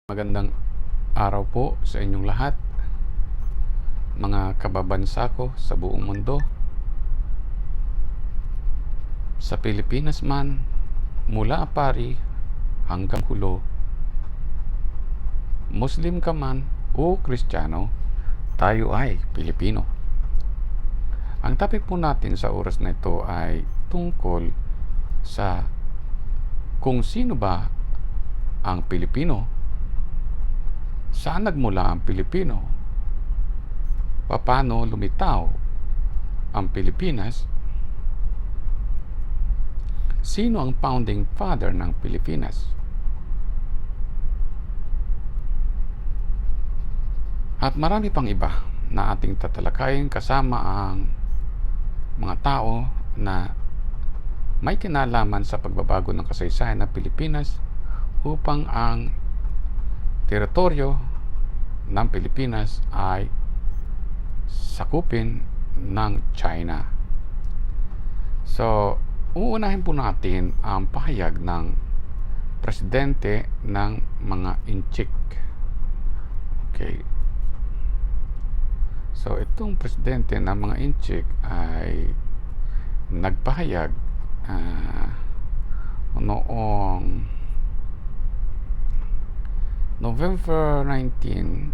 Magandang araw po sa inyong lahat, mga kababansa ko sa buong mundo. Sa Pilipinas man, mula Apari hanggang Hulo, Muslim ka man o Kristiyano, tayo ay Pilipino. Ang topic po natin sa oras na ito ay tungkol sa kung sino ba ang Pilipino, saan nagmula ang Pilipino, paano lumitaw ang Pilipinas, sino ang founding father ng Pilipinas, at marami pang iba na ating tatalakayin kasama ang mga tao na may kinalaman sa pagbabago ng kasaysayan ng Pilipinas upang ang teritoryo ng Pilipinas ay sakupin ng China. So, uunahin po natin ang pahayag ng presidente ng mga Inchik. Okay. So, itong presidente ng mga Inchik ay nagpahayag noong November 19,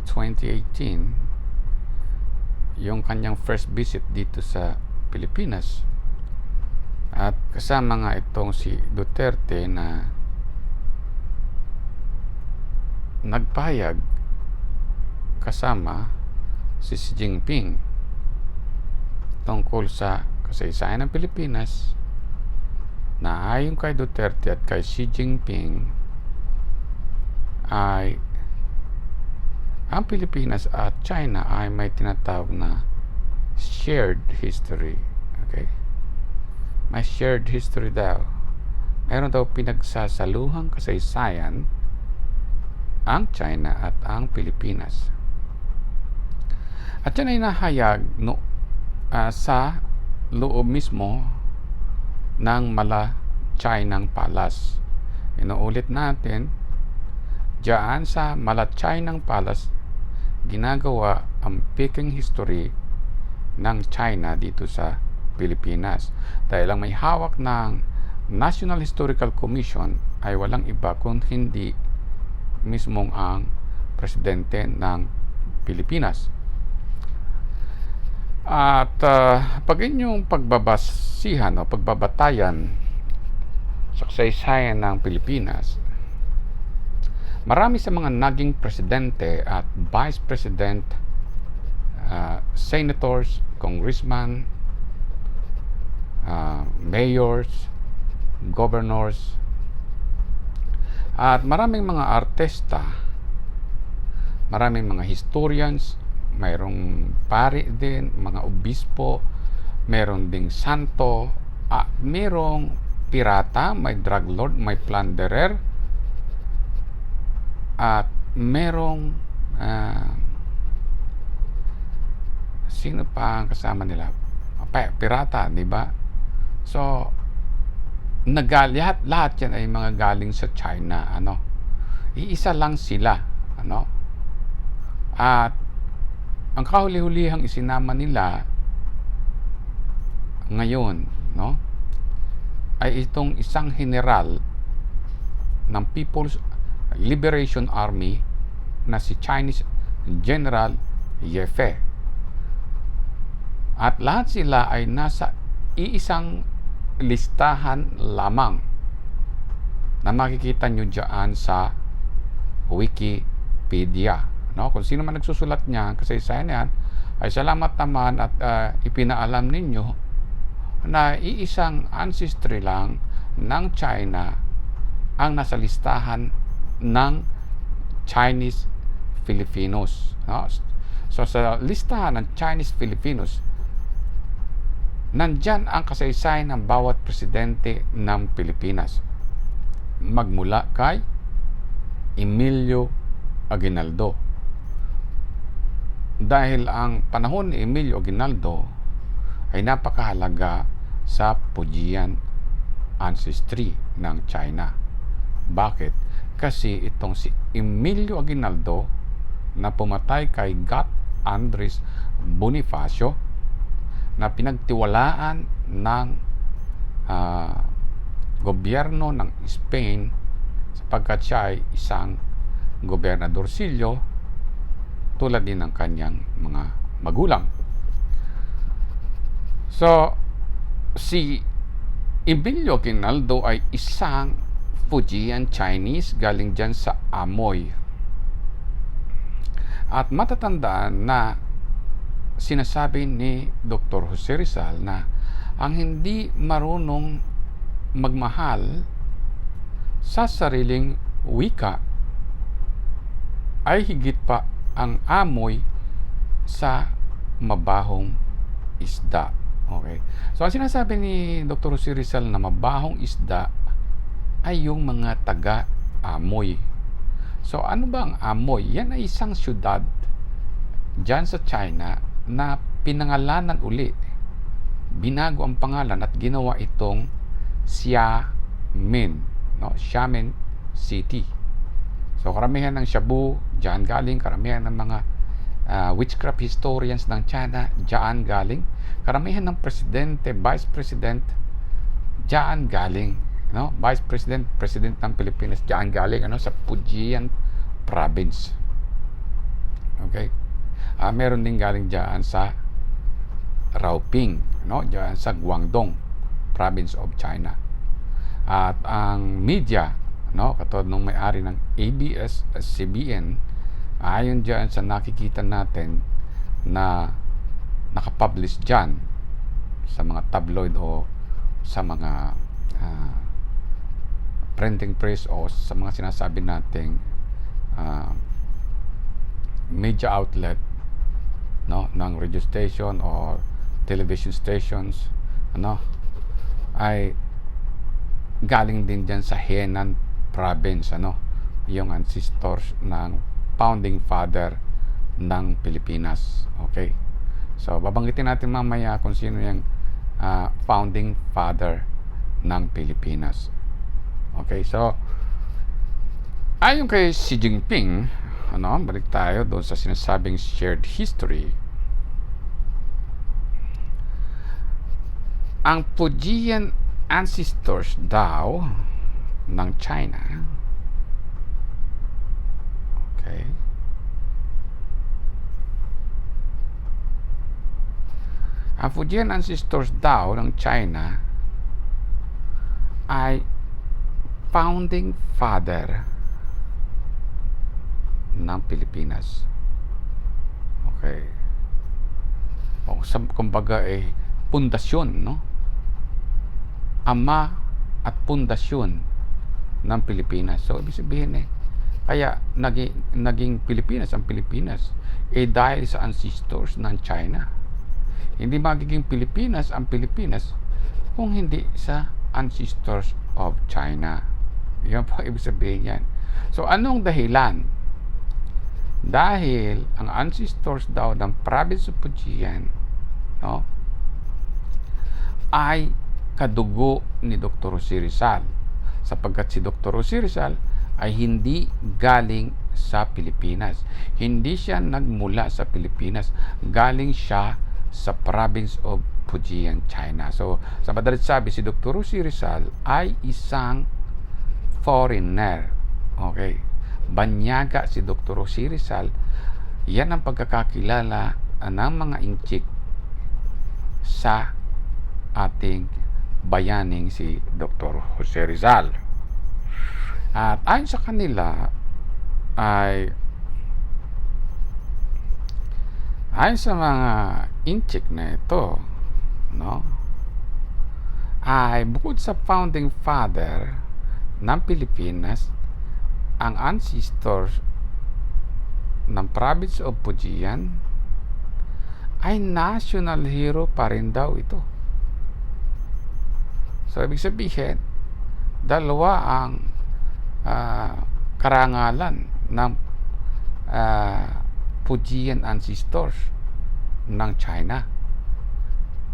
2018, yung kanyang first visit dito sa Pilipinas. At kasama nga itong si Duterte na nagpahayag kasama si Xi Jinping tungkol sa kasaysayan ng Pilipinas, na ayon kay Duterte at kay Xi Jinping ay ang Pilipinas at China ay may tinatawag na shared history. Okay? May shared history daw. Mayroon daw pinagsasaluhang kasaysayan ang China at ang Pilipinas. At yan ay nahayag sa loob mismo ng Malachinang Palace. Inuulit natin, diyan sa Malachinang Palace ginagawa ang Peking history ng China dito sa Pilipinas. Dahil ang may hawak ng National Historical Commission ay walang iba kung hindi mismong ang presidente ng Pilipinas. At pag inyong pagbabasihan o pagbabatayan sa kasaysayan ng Pilipinas, marami sa mga naging presidente at vice president, senators, congressman, mayors, governors, at maraming mga artista, maraming mga historians, mayroong pari din, mga obispo, mayroong ding santo, mayroong pirata, may drug lord, may plunderer, at merong sino pa ang kasama nila? Pirata, di ba? So, lahat yan ay mga galing sa China, iisa lang sila, at ang kahuli-hulihang isinama nila ngayon, ay itong isang general ng People's Liberation Army na si Chinese General Ye Fei. At lahat sila ay nasa iisang listahan lamang na makikita nyo dyan sa Wikipedia. Kung sino man nagsusulat niya, kasaysayan yan, ay salamat naman at ipinaalam ninyo na iisang ancestry lang ng China ang nasa listahan ng Chinese Filipinos. So sa listahan ng Chinese Filipinos, nandyan ang kasaysayan ng bawat presidente ng Pilipinas, magmula kay Emilio Aguinaldo. Dahil ang panahon ni Emilio Aguinaldo ay napakahalaga sa Fujian ancestry ng China. Bakit? Kasi itong si Emilio Aguinaldo na pumatay kay Gat Andres Bonifacio na pinagtiwalaan ng gobyerno ng Spain sapagkat siya ay isang gobernadorsilyo tulad din ng kanyang mga magulang. So, si Emilio Aguinaldo ay isang Fujian Chinese galing dyan sa Amoy. At matatandaan na sinasabi ni Dr. Jose Rizal na ang hindi marunong magmahal sa sariling wika ay higit pa ang amoy sa mabahong isda. Okay. So, ang sinasabi ni Dr. Jose Rizal na mabahong isda ay yung mga taga-amoy. So, ano ba ang Amoy? Yan ay isang syudad dyan sa China na pinangalanan uli. Binago ang pangalan at ginawa itong Xiamen, no? Xiamen City. So, karamihan ng Shabu, dyan galing. Karamihan ng mga witchcraft historians ng China, dyan galing. Karamihan ng presidente, vice president, dyan galing. No? Vice President, President ng Pilipinas, dyan galing, sa Fujian Province. Okay? Meron din galing dyan sa Raoping, dyan sa Guangdong Province of China. At ang media, katulad ng may-ari ng ABS-CBN, ayon dyan sa nakikita natin na nakapublish dyan sa mga tabloid o sa mga printing press o sa mga sinasabi nating media outlet, ng radio station o television stations, ay galing din dyan sa Henan Province, yung ancestors ng founding father ng Pilipinas. Okay, so babanggitin natin mamaya kung sino yung founding father ng Pilipinas. Okay, so ayon kay Xi Jinping, balik tayo doon sa sinasabing shared history. Ang Fujian ancestors daw ng China, okay, ang Fujian ancestors daw ng China ay founding father ng Pilipinas. Okay. O kumbaga pundasyon, ama at pundasyon ng Pilipinas. So, ibig sabihin kaya naging Pilipinas ang Pilipinas dahil sa ancestors ng China. Hindi magiging Pilipinas ang Pilipinas kung hindi sa ancestors of China. Yan po ibig sabihin yan. So, anong dahilan? Dahil ang ancestors daw ng province of Fujian, ay kadugo ni Dr. Jose Rizal, sapagkat si Dr. Jose Rizal ay hindi galing sa Pilipinas. Hindi siya nagmula sa Pilipinas. Galing siya sa province of Fujian, China. So, sa madalit sabi, si Dr. Jose Rizal ay isang foreigner. Okay. Banyaga si Dr. Jose Rizal. Yan ang pagkakakilala ng mga inchik sa ating bayaning si Dr. Jose Rizal. At ayon sa kanila ay ayon sa mga inchik na ito, ay bukod sa founding father ng Pilipinas, ang ancestors ng province of Fujian ay national hero pa rin daw ito. So, ibig sabihin, dalawa ang karangalan ng Fujian ancestors ng China.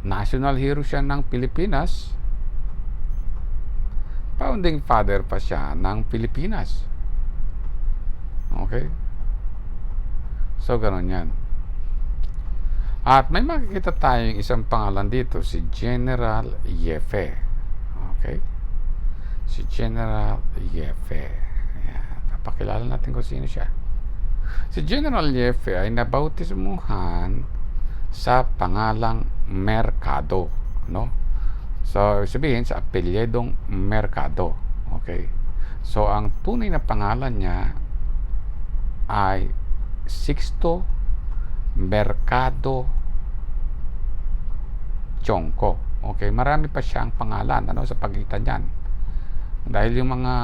National hero siya ng Pilipinas, founding father pa siya ng Pilipinas. Okay? So, ganun yan. At may makikita tayong isang pangalan dito, si General Yefe. Okay? Si General Yefe. Ayan. Papakilala natin kung sino siya. Si General Yefe ay nabautismuhan sa pangalang Mercado. No? So, sabihin sa apelyedong Mercado. Okay? So, ang tunay na pangalan niya ay Sixto Mercado Chongco. Okay, marami pa siyang pangalan sa pagitan niyan. Dahil yung mga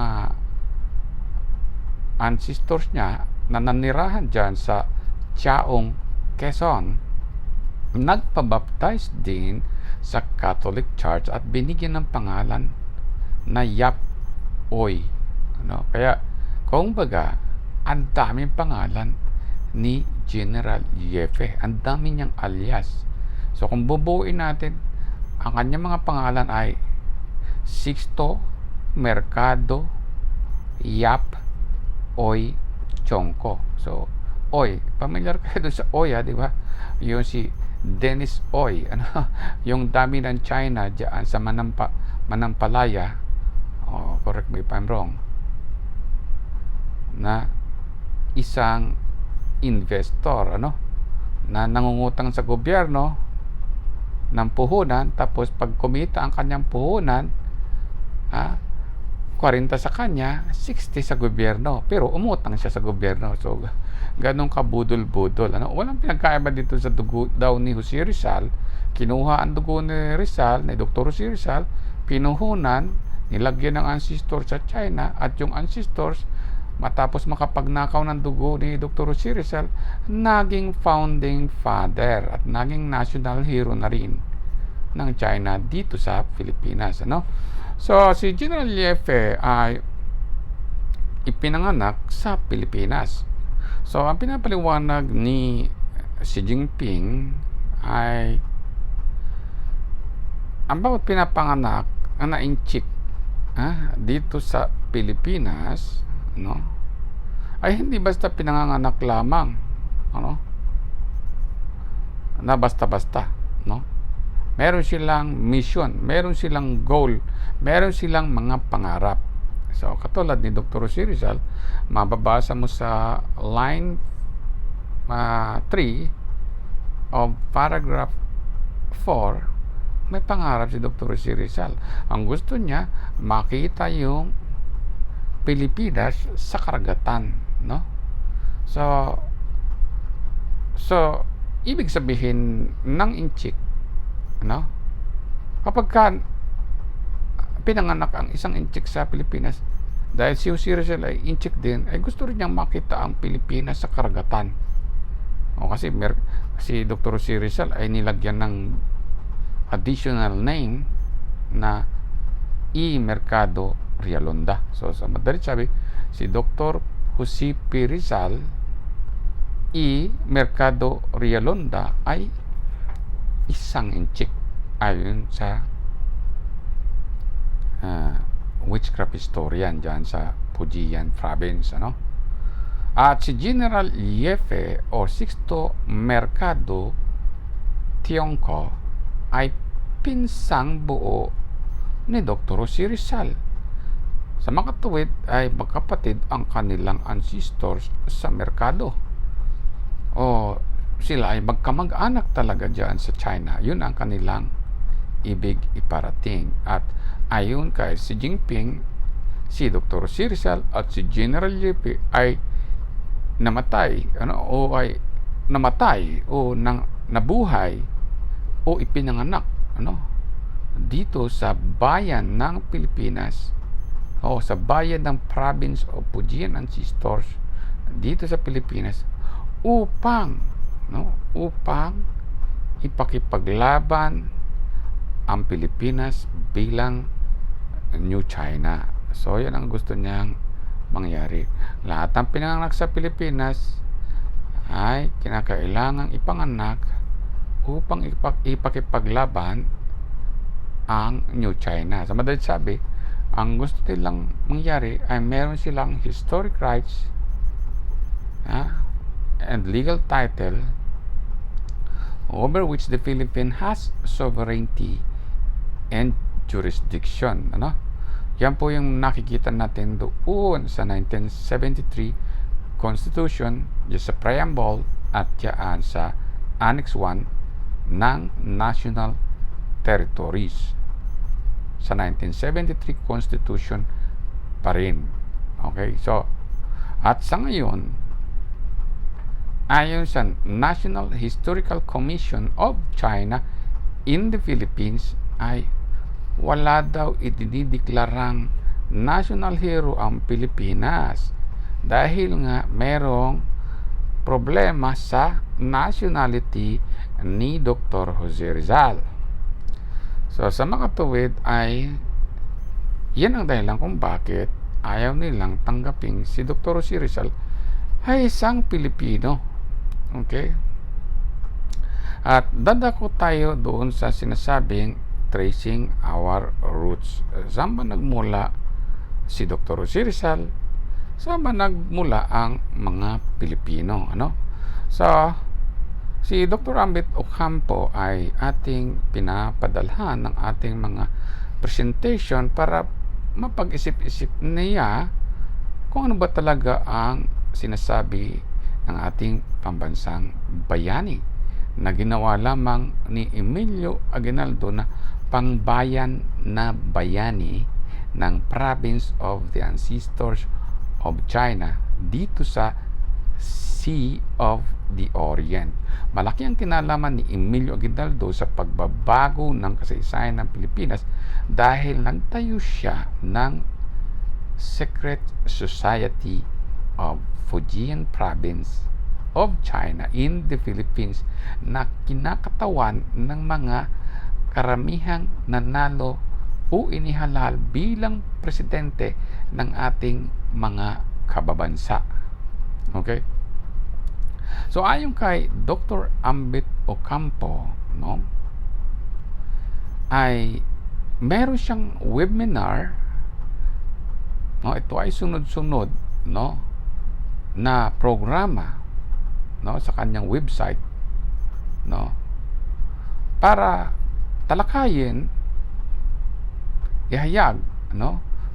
ancestors niya na nanirahan diyan sa Chaong, Quezon, nagpabaptize din sa Catholic Church at binigyan ng pangalan na Yap Oy. Kaya, kung baga, ang daming pangalan ni General Yefe. Ang dami niyang alias. So, kung bubuuin natin, ang kanyang mga pangalan ay Sixto Mercado Yap Oy Chongco. So, Oy, familiar kayo dun sa Oy, di ba? Yung si Dennis Oy, yung dami ng China diyan sa Manampalaya. Correct me if I'm wrong. Na isang investor na nangungutang sa gobyerno ng puhunan, tapos pag kumita ang kanyang puhunan, 40 sa kanya, 60 sa gobyerno, pero umutang siya sa gobyerno. So ganun kabudol-budol. Walang pinagkaiba dito sa dugo daw ni Jose Rizal. Kinuha ang dugo ni Rizal, ni Dr. Jose Rizal, pinuhunan, nilagyan ng ancestor sa China, at yung ancestors, matapos makapagnakaw ng dugo ni Dr. Jose Rizal, naging founding father at naging national hero na rin ng China dito sa Pilipinas. So, si General Yefe ay ipinanganak sa Pilipinas. So, ang pinapaliwanag ni Xi Jinping ay ang bawat pinapanganak na inchik dito sa Pilipinas, ay hindi basta pinanganganak lamang, na basta-basta, meron silang mission, meron silang goal, meron silang mga pangarap. So, katulad ni Dr. Jose Rizal, mababasa mo sa line 3 of paragraph 4, may pangarap si Dr. Jose Rizal. Ang gusto niya, makita yung Pilipinas sa karagatan, So ibig sabihin ng inchik, kapag pinanganak ang isang inchik sa Pilipinas, dahil si Jose Rizal ay inchik din, ay gusto rin niyang makita ang Pilipinas sa karagatan. Kasi si Dr. Jose Rizal ay nilagyan ng additional name na E. Mercado Realonda. So, sa madalit sabi, si Dr. Jose P. Rizal E. Mercado Realonda ay isang inchik ayon sa witchcraft historian dyan sa Fujian province. At si General Yefe o Sixto Mercado Chongco ay pinsang buo ni Dr. Jose Rizal. Sa makatuwid ay magkapatid ang kanilang ancestors sa Mercado. Sila ay magkamag-anak talaga dyan sa China. Yun ang kanilang ibig iparating. At ayon kay Xi Jinping, si Dr. Jose Rizal at si General Yepe ay namatay, nabuhay o ipinanganak, dito sa bayan ng Pilipinas, sa bayan ng province of Fujian ancestors dito sa Pilipinas, upang ipakipaglaban ang Pilipinas bilang New China. So, yan ang gusto niyang mangyari. Lahat ng pinanganak sa Pilipinas ay kinakailangang ipanganak upang ipakipaglaban ang New China. Sa madalit sabi, Ang gusto nilang mangyari ay meron silang historic rights, and legal title over which the Philippines has sovereignty and jurisdiction. Yan po yung nakikita natin doon sa 1973 Constitution, sa preamble at yan sa Annex 1 ng National Territories. Sa 1973 Constitution pa rin. Okay, so at sa ngayon, ayon sa National Historical Commission of China in the Philippines, ay wala daw idinideklarang national hero ang Pilipinas dahil nga merong problema sa nationality ni Dr. Jose Rizal. So sa mga tuwid ay yan ang dahilan kung bakit ayaw nilang tanggaping si Dr. Jose Rizal ay isang Pilipino. Okay? At dadako tayo doon sa sinasabing tracing our roots. Saan ba nagmula si Dr. Jose Rizal? Saan ba nagmula ang mga Pilipino? So, si Dr. Ambit Ocampo ay ating pinapadalhan ng ating mga presentation para mapag-isip-isip niya kung ano ba talaga ang sinasabi ng ating pambansang bayani na ginawa lamang ni Emilio Aguinaldo na pangbayan na bayani ng Province of the Ancestors of China dito sa Sea of the Orient. Malaki ang kinalaman ni Emilio Aguinaldo sa pagbabago ng kasaysayan ng Pilipinas dahil nagtayo siya ng Secret Society of Fujian Province of China in the Philippines na kinakatawan ng mga karamihang nanalo o inihalal bilang presidente ng ating mga kababansa. Okay? So ayon kay Dr. Ambit Ocampo, ay meron siyang webinar, ito ay sunod-sunod, na programa, sa kanyang website, para talakayin, ihayag,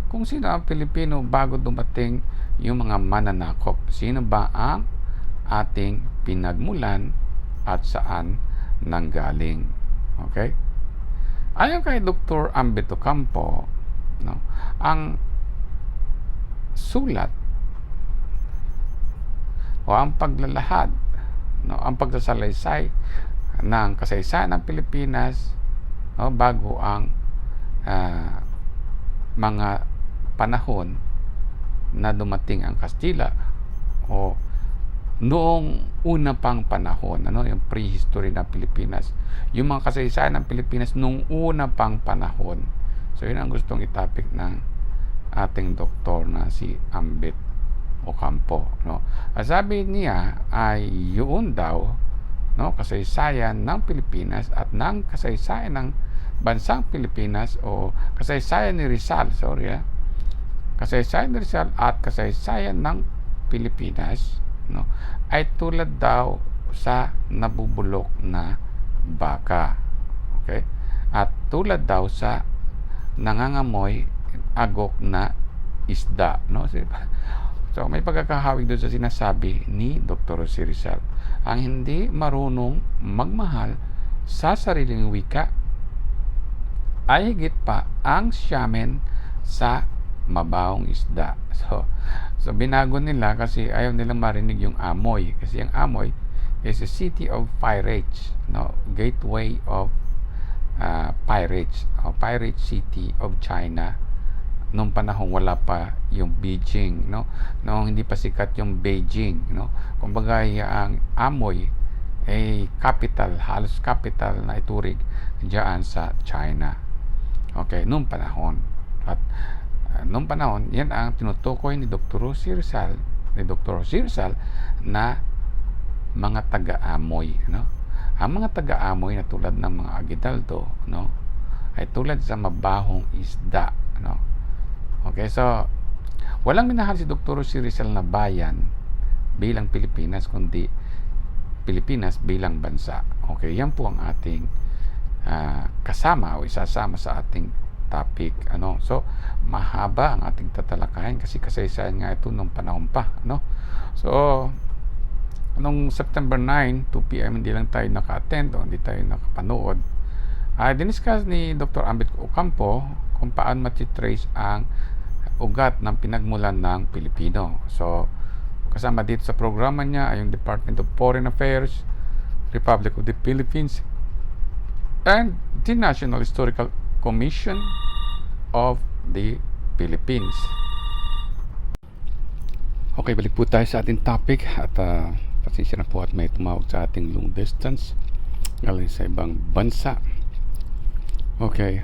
kung sino ang Pilipino bago dumating yung mga mananakop. Sino ba ang ating pinagmulan at saan nanggaling. Okay? Ayon kay Dr. Ambit Ocampo, ang sulat o ang paglalahad, ang pagsasalaysay ng kasaysayan ng Pilipinas bago ang mga panahon na dumating ang Kastila o noong una pang panahon, yung prehistory ng Pilipinas, yung mga kasaysayan ng Pilipinas noong una pang panahon. So yun ang gustong itapik ng ating doktor na si Ambit Ocampo. Sabi niya ay yun daw, kasaysayan ng Pilipinas at ng kasaysayan ng bansang Pilipinas o kasaysayan ni Rizal, kasaysayan ni Rizal at kasaysayan ng Pilipinas, ay tulad daw sa nabubulok na baka. Okay? At tulad daw sa nangangamoy agok na isda, So may pagkakahawig doon sa sinasabi ni Dr. Jose Rizal. Ang hindi marunong magmahal sa sariling wika ay higit pa ang siyamen sa mabawong isda. So binago nila kasi ayaw nilang marinig yung amoy. Kasi yung amoy is a city of pirates, gateway of pirates, pirate city of China. Noong panahon wala pa yung Beijing, noong hindi pa sikat yung Beijing, kumbaga ang amoy ay capital, halos capital na iturig diyan sa China. Okay, noong panahon. At noong panahon, yan ang tinutukoy ni Dr. Jose Rizal, na mga taga-amoy, Ang mga taga-amoy na tulad ng mga Aguinaldo, ay tulad sa mabahong isda, Okay, so walang minahal si Dr. Jose Rizal na bayan bilang Pilipinas, kundi Pilipinas bilang bansa. Okay, yan po ang ating kasama o isasama sa ating topic. So mahaba ang ating tatalakayin kasi kasaysayan nga ito nung panahon pa. So nung September 9, 2 p.m. hindi lang tayo naka-attend o hindi tayo nakapanood. Diniscuss ni Dr. Ambit Ocampo kung paano matitrace ang ugat ng pinagmulan ng Pilipino. So kasama dito sa programa niya ay yung Department of Foreign Affairs, Republic of the Philippines, and the National Historical Commission of the Philippines. Okay, balik po tayo sa ating topic at pasensya na po at may tumawag sa ating long distance galing sa ibang bansa. Okay,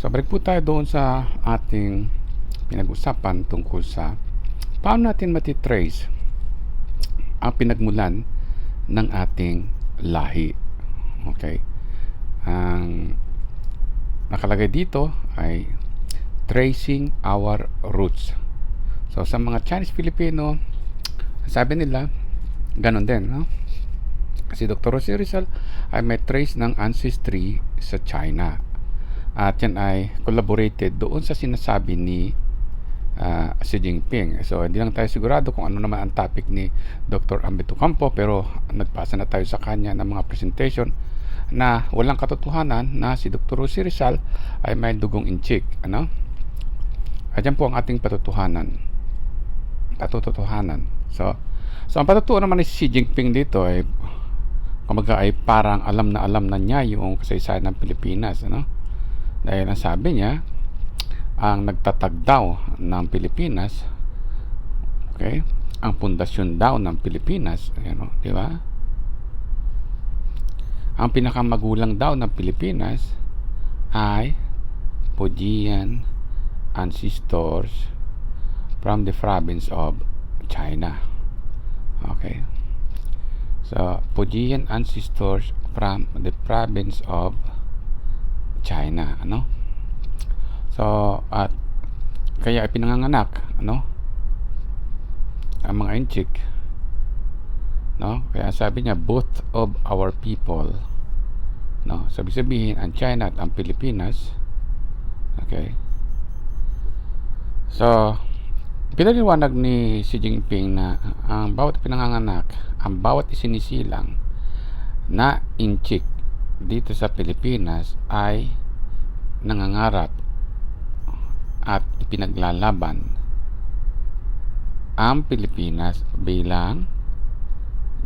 so balik po tayo doon sa ating pinag-usapan tungkol sa paano natin matitrace ang pinagmulan ng ating lahi. Okay, ang nakalagay dito ay tracing our roots. So sa mga Chinese Filipino, sabi nila ganon din, no? Si Dr. Jose Rizal ay may trace ng ancestry sa China at yan ay collaborated doon sa sinasabi ni Xi Jinping. So hindi lang tayo sigurado kung ano naman ang topic ni Dr. Ambit Ocampo, pero nagpasa na tayo sa kanya ng mga presentation na walang katotohanan na si Dr. Jose Rizal ay may dugong inchik. At yan po ang ating patotohanan. So ang patutuo naman ni Xi Jinping dito ay kumaga ay parang alam na niya yung kasaysayan ng Pilipinas, dahil ang sabi niya, ang nagtatag daw ng Pilipinas, okay, ang pundasyon daw ng Pilipinas, di ba? Ang pinakamagulang daw ng Pilipinas ay Fujian ancestors from the province of China. Okay, so Fujian ancestors from the province of China, so at kaya pinanganganak ang mga inchik, kaya sabi niya both of our people, sabihin ang China at ang Pilipinas. Okay, so pinaliwanag ni Xi Jinping na ang bawat pinanganganak, ang bawat isinisilang na inchik dito sa Pilipinas ay nangangarap at ipinaglalaban ang Pilipinas bilang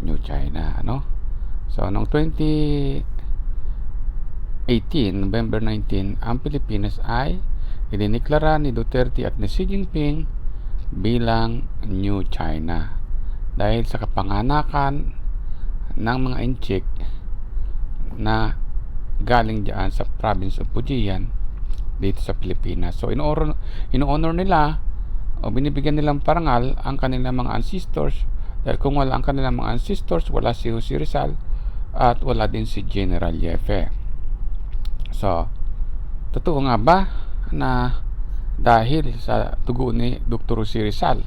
New China, So noong 2018, November 19, ang Pilipinas ay idineklara ni Duterte at ni Xi Jinping bilang New China dahil sa kapanganakan ng mga inchik na galing diyan sa province of Fujian dito sa Pilipinas. So in-honor nila o binibigyan nilang parangal ang kanilang mga ancestors, dahil kung wala ang kanilang mga ancestors, wala si Jose Rizal at wala din si General Yefe. So totoo nga ba na dahil sa dugo ni Dr. Jose Rizal,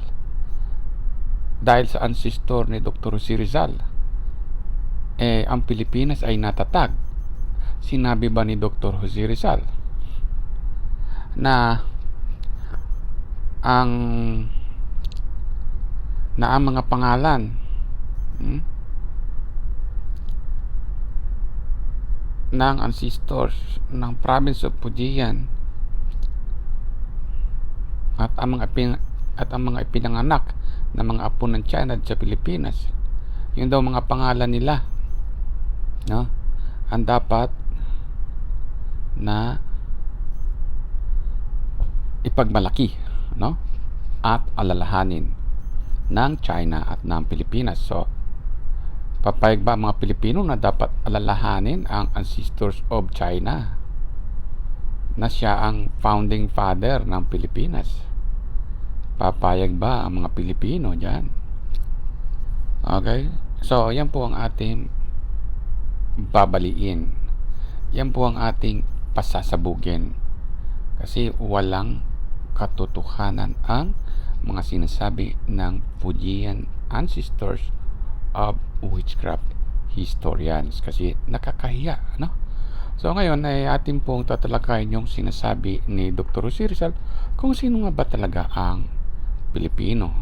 dahil sa ancestor ni Dr. Jose Rizal, ang Pilipinas ay natatag? Sinabi ba ni Dr. Jose Rizal na ang mga pangalan ng ancestors ng province of Fujian at ang mga ipinanganak na mga apo ng China at sa Pilipinas, yun daw mga pangalan nila, ang dapat na ipagmalaki, at alalahanin ng China at ng Pilipinas. So papayag ba mga Pilipino na dapat alalahanin ang ancestors of China na siya ang founding father ng Pilipinas? Papayag ba ang mga Pilipino dyan? Okay, so yan po ang ating babaliin, yan po ang ating pasasabugin. Kasi walang katotohanan ang mga sinasabi ng Fujian ancestors of witchcraft historians, kasi nakakahiya, no? So ngayon ay atin pong tatalakayin yung sinasabi ni Dr. Jose Rizal kung sino nga ba talaga ang Pilipino.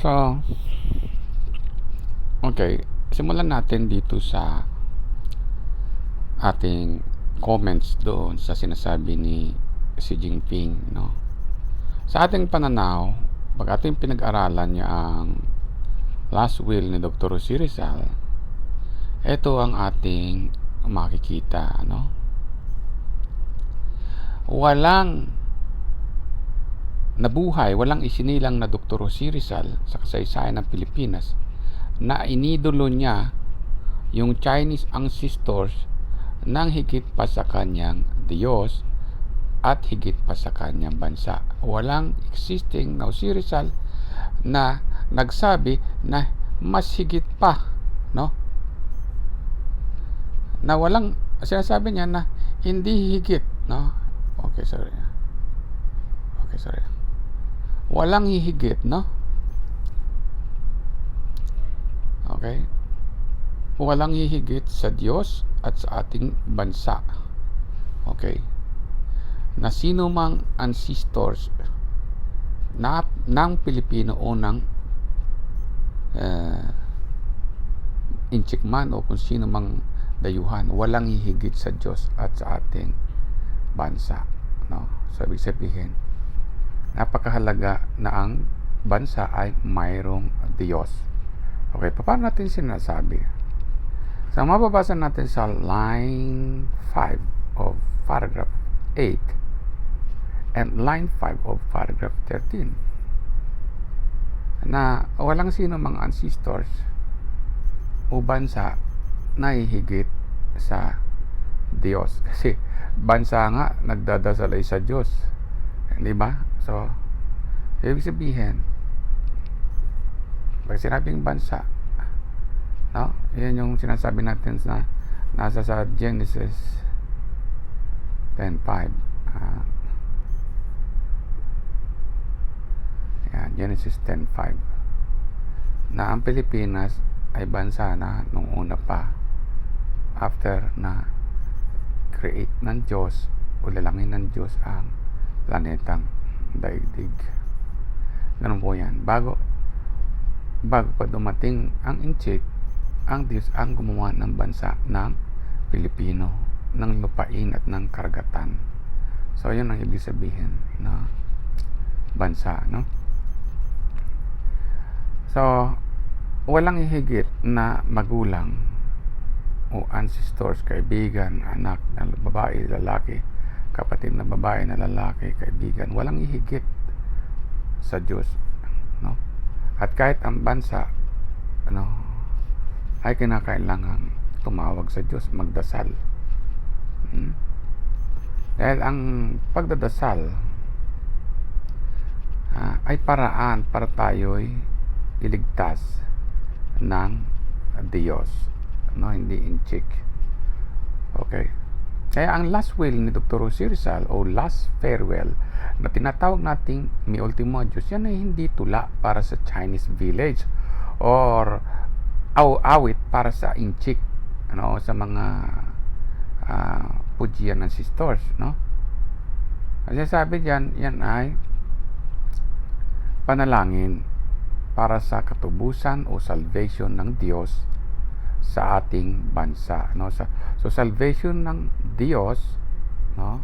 So, okay, simulan natin dito sa ating comments doon sa sinasabi ni Xi Jinping, no? Sa ating pananaw, pag ating pinag-aralan niya ang last will ni Dr. Jose Rizal, ito ang ating makikita, no? Walang nabuhay, walang isinilang na Dr. Jose Rizal sa kasaysayan ng Pilipinas na inidolo niya yung Chinese ancestors nang higit pa sa kanyang Diyos at higit pa sa kanyang bansa. Walang existing na Jose Rizal na nagsabi na mas higit pa, no? Na walang, sinasabi niya na hindi higit, no? Okay, sorry. Walang hihigit, no? Okay? Walang hihigit sa Diyos at sa ating bansa. Okay? Na sino mang ancestors ng Pilipino o ng Inchik man o kung sino mang dayuhan, walang hihigit sa Diyos at sa ating bansa, no? So, ibig sabihin, napakahalaga na ang bansa ay mayroong Diyos. Okay, paano natin sinasabi? So, mababasa natin sa line 5 of paragraph 8 and line 5 of paragraph 13 na walang sino mang ancestors o bansa na hihigit sa Diyos. Kasi bansa nga nagdadasal ay sa Diyos, di ba? So, ibig sabihin, pag sinabing bansa, no? Yan yung sinasabi natin na nasa sa Genesis 10:5. Genesis 10:5 na ang Pilipinas ay bansa na nung una pa, after na create ng Diyos o lalangin ng Diyos ang planetang daigdig. Ganun po yan. Bago pa dumating ang Inchik, ang Diyos ang gumawa ng bansa ng Pilipino, ng lupain at ng karagatan. So yun ang ibig sabihin na bansa, no? So walang hihigit na magulang o ancestors, kaibigan, anak na babae, lalaki, kapatid na babae na lalaki, kaibigan, walang hihigit sa Diyos, no? At kahit ang bansa, ano, ay kinakailangan tumawag sa Diyos, magdasal. Dahil ang pagdadasal ay paraan para tayo'y iligtas ng Diyos, no? Hindi inchik. Okay? Kaya ang last will ni Dr. Jose Rizal o last farewell na tinatawag nating mi ultimo Diyos, yan ay hindi tula para sa Chinese village or awit para sa inchik, ano, sa mga Fujian ancestors, no? Kasi sabi diyan, yan ay panalangin para sa katubusan o salvation ng Diyos sa ating bansa, no? So salvation ng Diyos, no,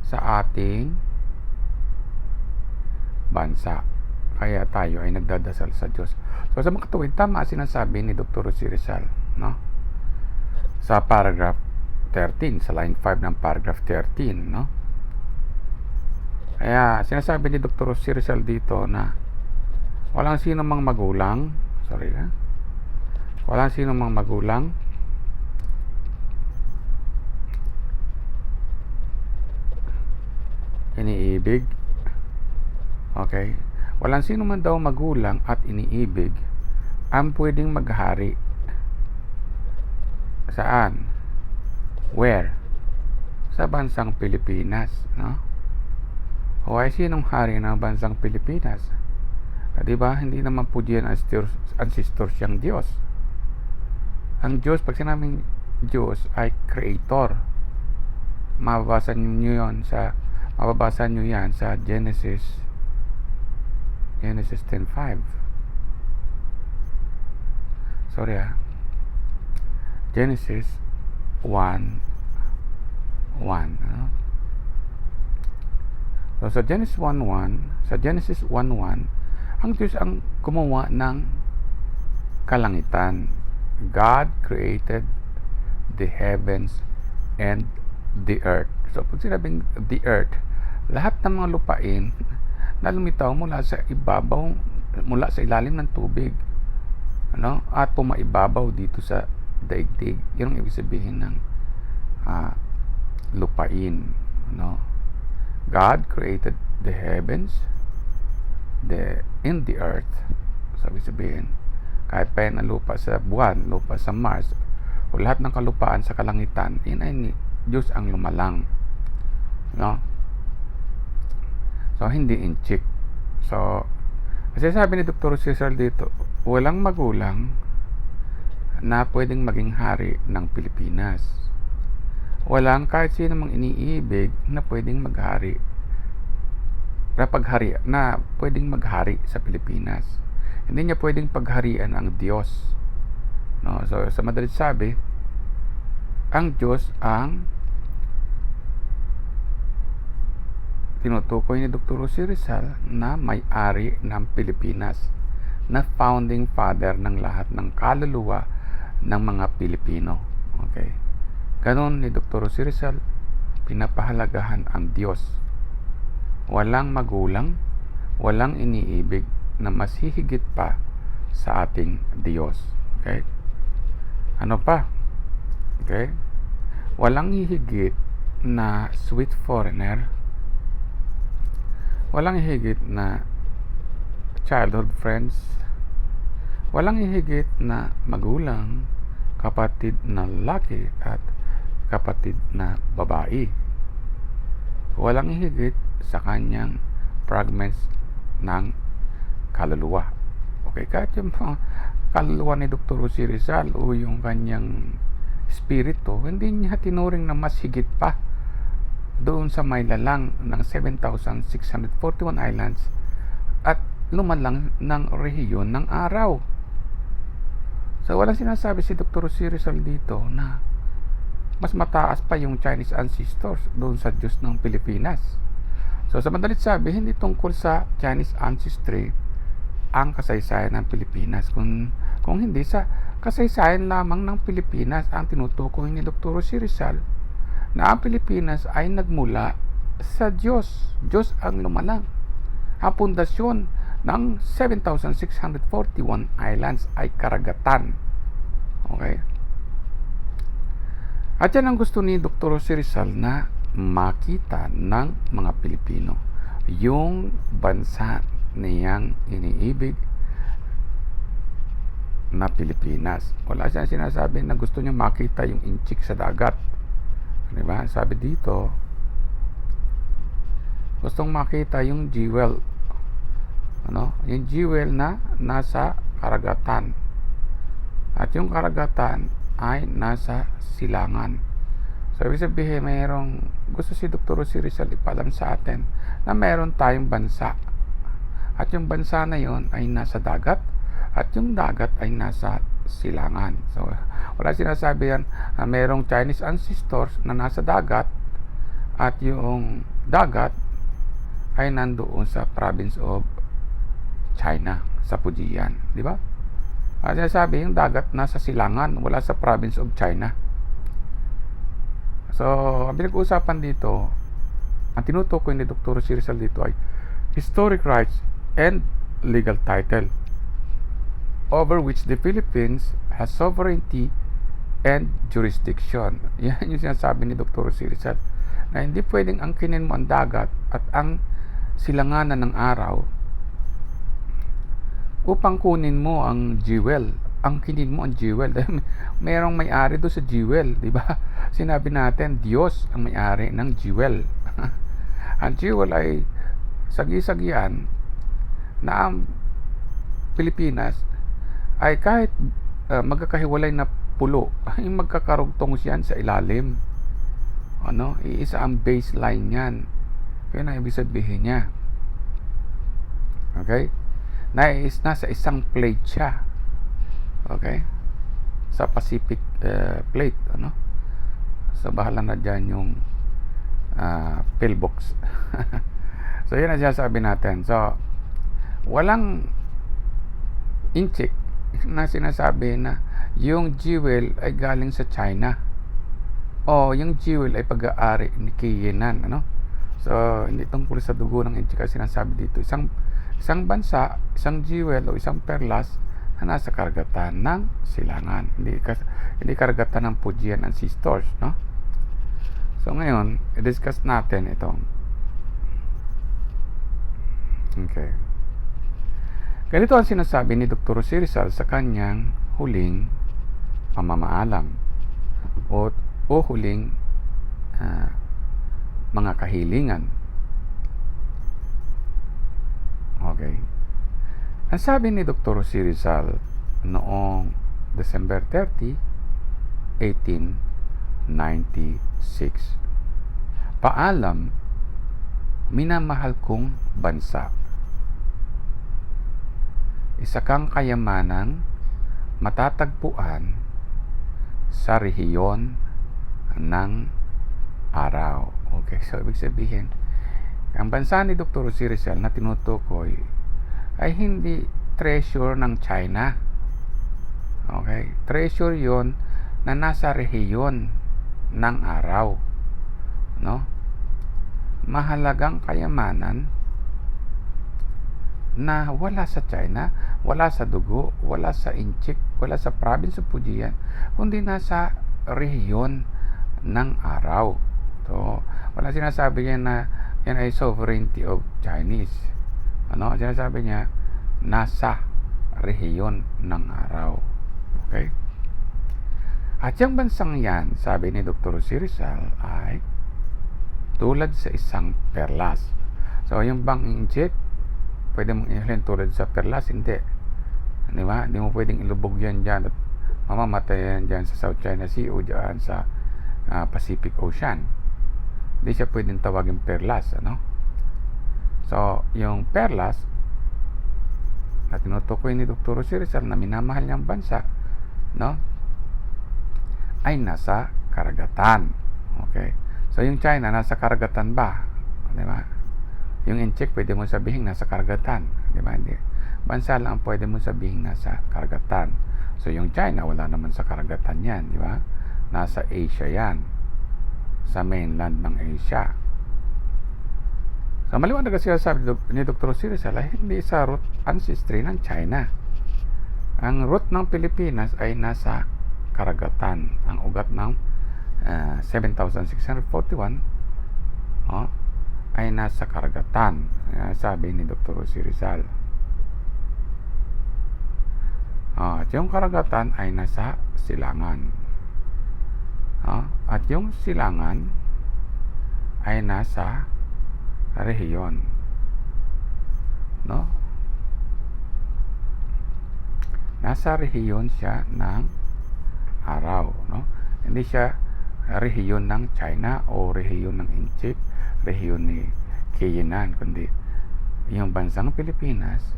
sa ating bansa. Kaya tayo ay nagdadasal sa Diyos. So sa mga katuwid, tama sinasabi ni Dr. Jose Rizal, no? Sa paragraph 13, sa line 5 ng paragraph 13, no? Kaya sinasabi ni Dr. Jose Rizal dito na walang sino mang magulang, walang sino mang magulang iniibig, okay, walang sino man daw magulang at iniibig ang pwedeng maghari Saan? Where? Sa bansang Pilipinas, no? O ay sinong hari ng bansang Pilipinas? Diba? Hindi naman po diyan ancestor siyang Diyos. Ang Diyos, pag sinabing Diyos, ay creator. Mababasa nyo yan sa Genesis 10:5. Sorry Genesis 1:1. So sa Genesis 1:1, ang Diyos ang gumawa ng kalangitan. God created the heavens and the earth. So pag sinabing the earth, lahat ng mga lupain na lumitaw mula sa ilalim ng tubig, at pumaibabaw dito sa daigdig. Yun ang ibig sabihin ng lupain, God created the heavens in the earth. Sabi sabihin, kahit pa yan ang lupa sa buwan, lupa sa Mars, o lahat ng kalupaan sa kalangitan, yun ay ni Diyos ang lumalang. So, hindi inchik. So, kasi sabi ni Dr. Cesar dito, walang magulang na pwedeng maging hari ng Pilipinas. Walang kahit sino mang iniibig na pwedeng pwedeng maghari sa Pilipinas. Hindi niya pwedeng pagharian ang Diyos. So, sa madalit sabi, ang Diyos ang tinutukoy ni Dr. Jose Rizal na may-ari ng Pilipinas, na founding father ng lahat ng kaluluwa ng mga Pilipino. Okay? Ganon ni Dr. Jose Rizal, pinapahalagahan ang Diyos. Walang magulang, walang iniibig na mas hihigit pa sa ating Diyos. Okay? Ano pa? Okay? Walang hihigit na sweet foreigner, walang hihigit na childhood friends, walang hihigit na magulang, kapatid na lalaki at kapatid na babae. Walang hihigit sa kanyang fragments ng kaluluwa. Okay, kahit yung kaluluwa ni Dr. Jose Rizal o yung kanyang espiritu, hindi niya tinuring na mas higit pa doon sa may lalang ng 7,641 islands at lumalang ng rehiyon ng araw. So walang sinasabi si Dr. Jose Rizal dito na mas mataas pa yung Chinese ancestors doon sa Diyos ng Pilipinas. So sa madalit sabi, hindi tungkol sa Chinese ancestry ang kasaysayan ng Pilipinas, kung hindi sa kasaysayan lamang ng Pilipinas ang tinutukoy ni Dr. Jose Rizal, na ang Pilipinas ay nagmula sa Diyos. Diyos ang lumalang. Ang pundasyon ng 7,641 islands ay karagatan. Okay? At yan ang gusto ni Dr. Jose Rizal na makita ng mga Pilipino. Yung bansa niyang iniibig na Pilipinas. Wala siyang sinasabi na gusto niya makita yung inchik sa dagat. Diba? Sabi dito, gustong makita yung jewel. Yung jewel na nasa karagatan. At yung karagatan ay nasa silangan. So, ibig sabihin, gusto si Dr. Jose Rizal ipalam sa atin na mayroon tayong bansa. At yung bansa na yon ay nasa dagat, at yung dagat ay nasa silangan. So, wala sinasabi yan na mayroong Chinese ancestors na nasa dagat at yung dagat ay nandoon sa province of China, sa Fujian. Di ba? At sinasabi yung dagat nasa silangan, wala sa province of China. So, ang pinag-uusapan dito, ang tinutukoy ni Dr. Jose Rizal dito ay historic rights and legal title over which the Philippines has sovereignty and jurisdiction. Yan yung sinasabi ni Dr. Jose Rizal, na hindi pwedeng angkinin mo ang dagat at ang silanganan ng araw upang kunin mo ang jewel angkinin mo ang jewel dahil merong may-ari doon sa jewel, di ba? Sinabi natin, Diyos ang may-ari ng jewel. Ang jewel ay sagi-sagian na ang Pilipinas ay kahit magkakahiwalay na pulo, ay magkakarugtong yan sa ilalim. Iisa ang baseline yan. Yun ang ibig sabihin niya. Okay? Nasa isang plate siya. Okay? Sa Pacific plate. So, bahala na dyan yung pillbox. So, yun ang sinasabi natin. So, walang inchik na sinasabi na yung jewel ay galing sa China o yung jewel ay pag-aari ni Kiyenan. So, hindi tungkol sa dugo ng inchik kasi sinasabi dito. Isang bansa, isang jewel o isang perlas na nasa karagatan ng silangan. Hindi karagatan ng Fujian ancestors, no? So, ngayon, i-discuss natin itong. Okay. Ganito ang sinasabi ni Dr. Jose Rizal sa kanyang huling pamamaalam o huling mga kahilingan. Okay. Ang sabi ni Dr. Jose Rizal noong December 30, 1896. Paalam, minamahal kong bansa. Isa kang kayamanang matatagpuan sa rehiyon ng araw. Okay, so ibig sabihin, ang bansa ni Dr. Jose Rizal na tinutukoy ay hindi treasure ng China. Okay, treasure yon na nasa rehiyon ng araw. No? Mahalagang kayamanan na wala sa China, wala sa dugo, wala sa inchik, wala sa province of Fujian, kundi nasa rehiyon ng araw. So, wala sinasabi niya na yan ay sovereignty of Chinese. Sinasabi niya, nasa rehiyon ng araw. Okay? At yung bansang yan, sabi ni Dr. Jose Rizal, ay tulad sa isang perlas. So, yung bang inchik, pwede mong ihalin tulad sa perlas? Hindi. Di ba? Hindi mo pwedeng ilubog yan dyan at mamamatay yan dyan sa South China Sea o dyan sa Pacific Ocean. Hindi siya pwedeng tawagin perlas. So, yung perlas na tinutukoy ni Dr. Jose Rizal na minamahal niyang bansa, ay nasa karagatan. Okay? So, yung China, nasa karagatan ba? Di ba? Yung inchik, pwede mo sabihin nasa karagatan. Di ba? Hindi. Bansa lang ang pwede mo sabihin nasa karagatan. So, yung China, wala naman sa karagatan yan. Di ba? Nasa Asia yan. Sa mainland ng Asia. So, maliwanag kasi sabi ni Dr. Jose Rizal ay hindi sa root ancestry ng China. Ang root ng Pilipinas ay nasa karagatan. Ang ugat ng 7,641 ay nasa karagatan, sabi ni Dr. Jose Rizal. At yung karagatan ay nasa silangan. At yung silangan ay nasa rehiyon. Nasa rehiyon siya ng araw. Hindi siya rehiyon ng China o rehiyon ng Inchik, rehiyon ni Kiyenan, kundi yung bansang Pilipinas,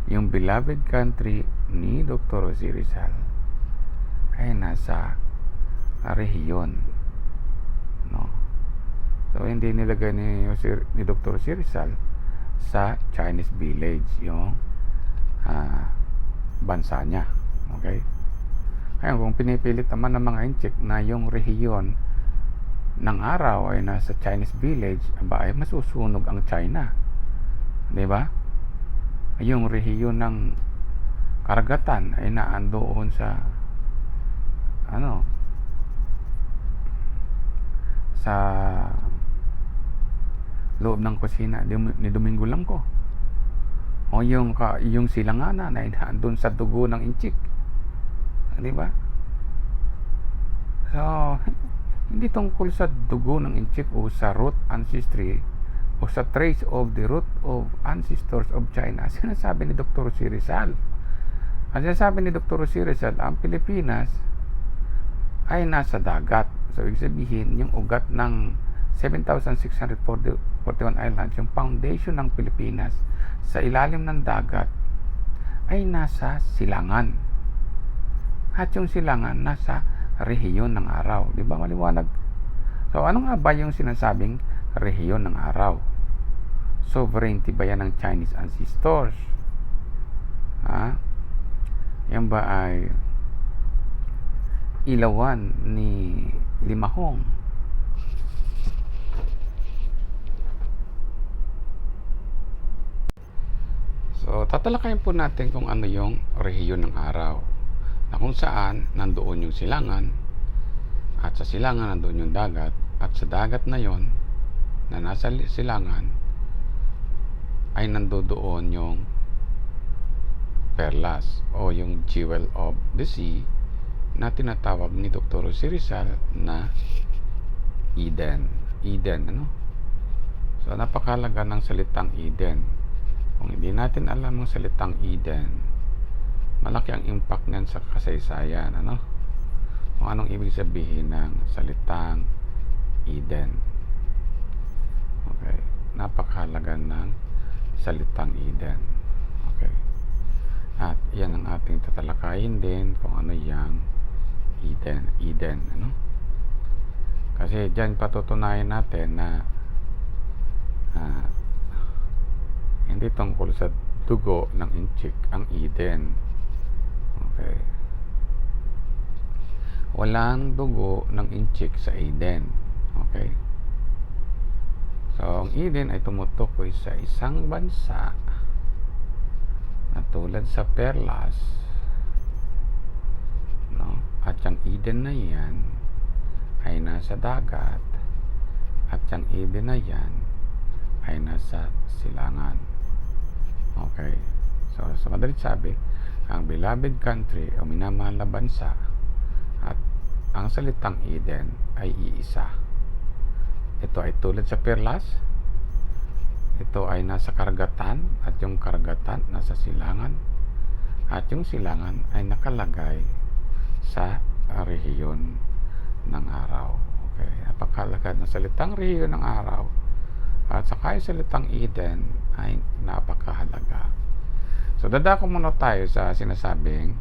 yung beloved country ni Dr. Jose Rizal ay nasa rehiyon. So, hindi nilagay ni Dr. Jose Rizal sa Chinese village yung bansa niya. Okay? Kaya kung pinipilit naman ng mga Inchik na yung rehiyon ng araw ay nasa Chinese village, ay masusunog ang China. Di ba? Yung rehiyon ng karagatan ay naandoon sa sa loob ng kusina ni Domingo Langco. O yung silanganan ay nandun sa dugo ng inchik. Di ba? So, hindi tungkol sa dugo ng inchik o sa root ancestry o sa trace of the root of ancestors of China. Sinasabi ni Dr. C. Rizal. Ang sinasabi ni Dr. C. Rizal, ang Pilipinas ay nasa dagat. So, ibig sabihin, yung ugat ng 7,641 islands, yung foundation ng Pilipinas sa ilalim ng dagat ay nasa silangan. At yung silangan nasa rehiyon ng araw. Di ba maliwanag? So, ano nga ba yung sinasabing rehiyon ng araw? Sovereignty ba yan ng Chinese ancestors? Yan ba ay ilawan ni Limahong? So, tatalakayin po natin kung ano yung rehiyon ng araw, na kung saan nandoon yung silangan, at sa silangan nandoon yung dagat, at sa dagat na yon na nasa silangan ay nandoon yung perlas o yung jewel of the sea na tinatawag ni Dr. C. Rizal na Eden. Eden, So, napakalaga ng salitang Eden. Kung hindi natin alam ang salitang Eden, malaki ang impact niyan sa kasaysayan, Kung anong ibig sabihin ng salitang Eden. Okay. Napakahalaga ng salitang Eden. Okay. At yan ang ating tatalakayin din kung ano yung Eden, Kasi diyan patutunayan natin na hindi tungkol sa dugo ng inchik ang Eden. Okay. Walang dugo ng inchik sa Eden. Okay. So, ang Eden ay tumutukoy sa isang bansa na tulad sa perlas, At yung Eden na yan ay nasa dagat, at yung Eden na yan ay nasa silangan. Okay. So, sa madalit sabi, ang beloved country o minamahal na bansa at ang salitang Eden ay iisa. Ito ay tulad sa perlas. Ito ay nasa karagatan, at yung karagatan nasa silangan, at yung silangan ay nakalagay sa rehiyon ng araw. Okay. Napakahalaga ng salitang rehiyon ng araw at saka yung salitang Eden ay napakahalaga. So, dadako muna tayo sa sinasabing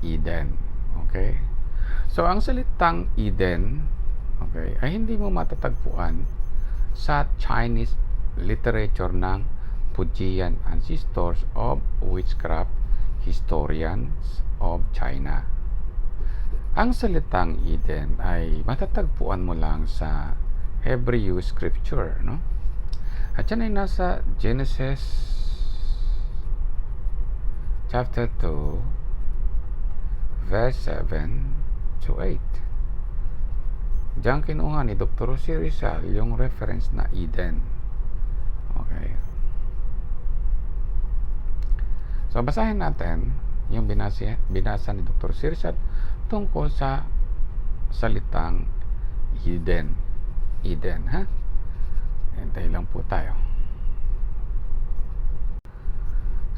Eden. Okay. So, ang salitang Eden, okay, ay hindi mo matatagpuan sa Chinese literature ng Fujian Ancestors of Witchcraft Historians of China. Ang salitang Eden ay matatagpuan mo lang sa Hebrew scripture, At yan ay nasa Genesis chapter 2 verse 7 to 8. Diyan kinuha ni Dr. C. Rizal yung reference na Eden. Okay. So, basahin natin yung binasa ni Dr. C. Rizal tungkol sa salitang Eden. Eden, Hintay lang po tayo.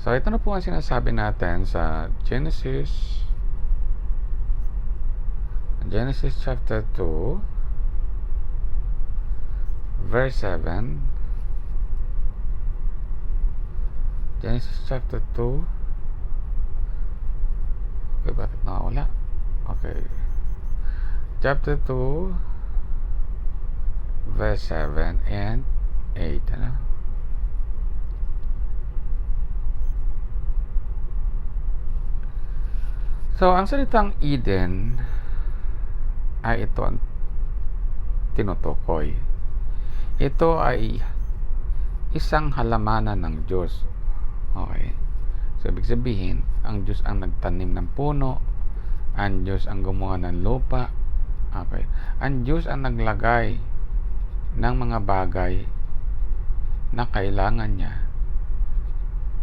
So, ito na po ang sinasabi natin sa Genesis chapter 2 verse 7. Genesis chapter 2. Okay, bakit nakawala? Okay. Chapter 2 verse 7 and 8, So, ang salitang Eden ay ito ang tinutukoy. Ito ay isang halamanan ng Diyos. Okay. So, ibig sabihin, ang Diyos ang nagtanim ng puno, ang Diyos ang gumawa ng lupa. Okay. Ang Diyos ang naglagay ng mga bagay na kailangan niya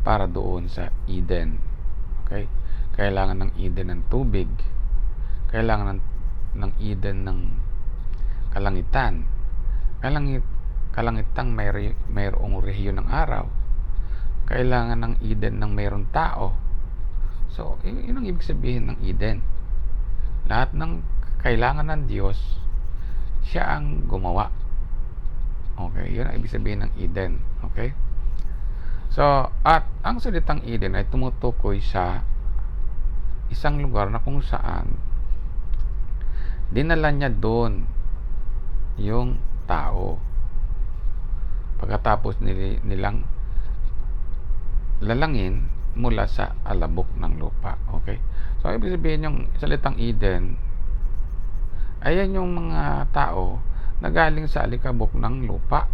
para doon sa Eden. Okay? Kailangan ng Eden ng tubig. Kailangan ng Eden ng kalangitan. Kalangitang mayroong rehiyon ng araw. Kailangan ng Eden ng mayroong tao. So, yun ang ibig sabihin ng Eden. Lahat ng kailangan ng Diyos, siya ang gumawa. Okay, yun ang ibig sabihin ng Eden. Okay? So, at ang salitang Eden ay tumutukoy sa isang lugar na kung saan dinala niya doon yung tao. Pagkatapos nilang lalangin mula sa alabok ng lupa. Okay? So, ibig sabihin yung salitang Eden, ayan yung mga tao na galing sa alikabok ng lupa.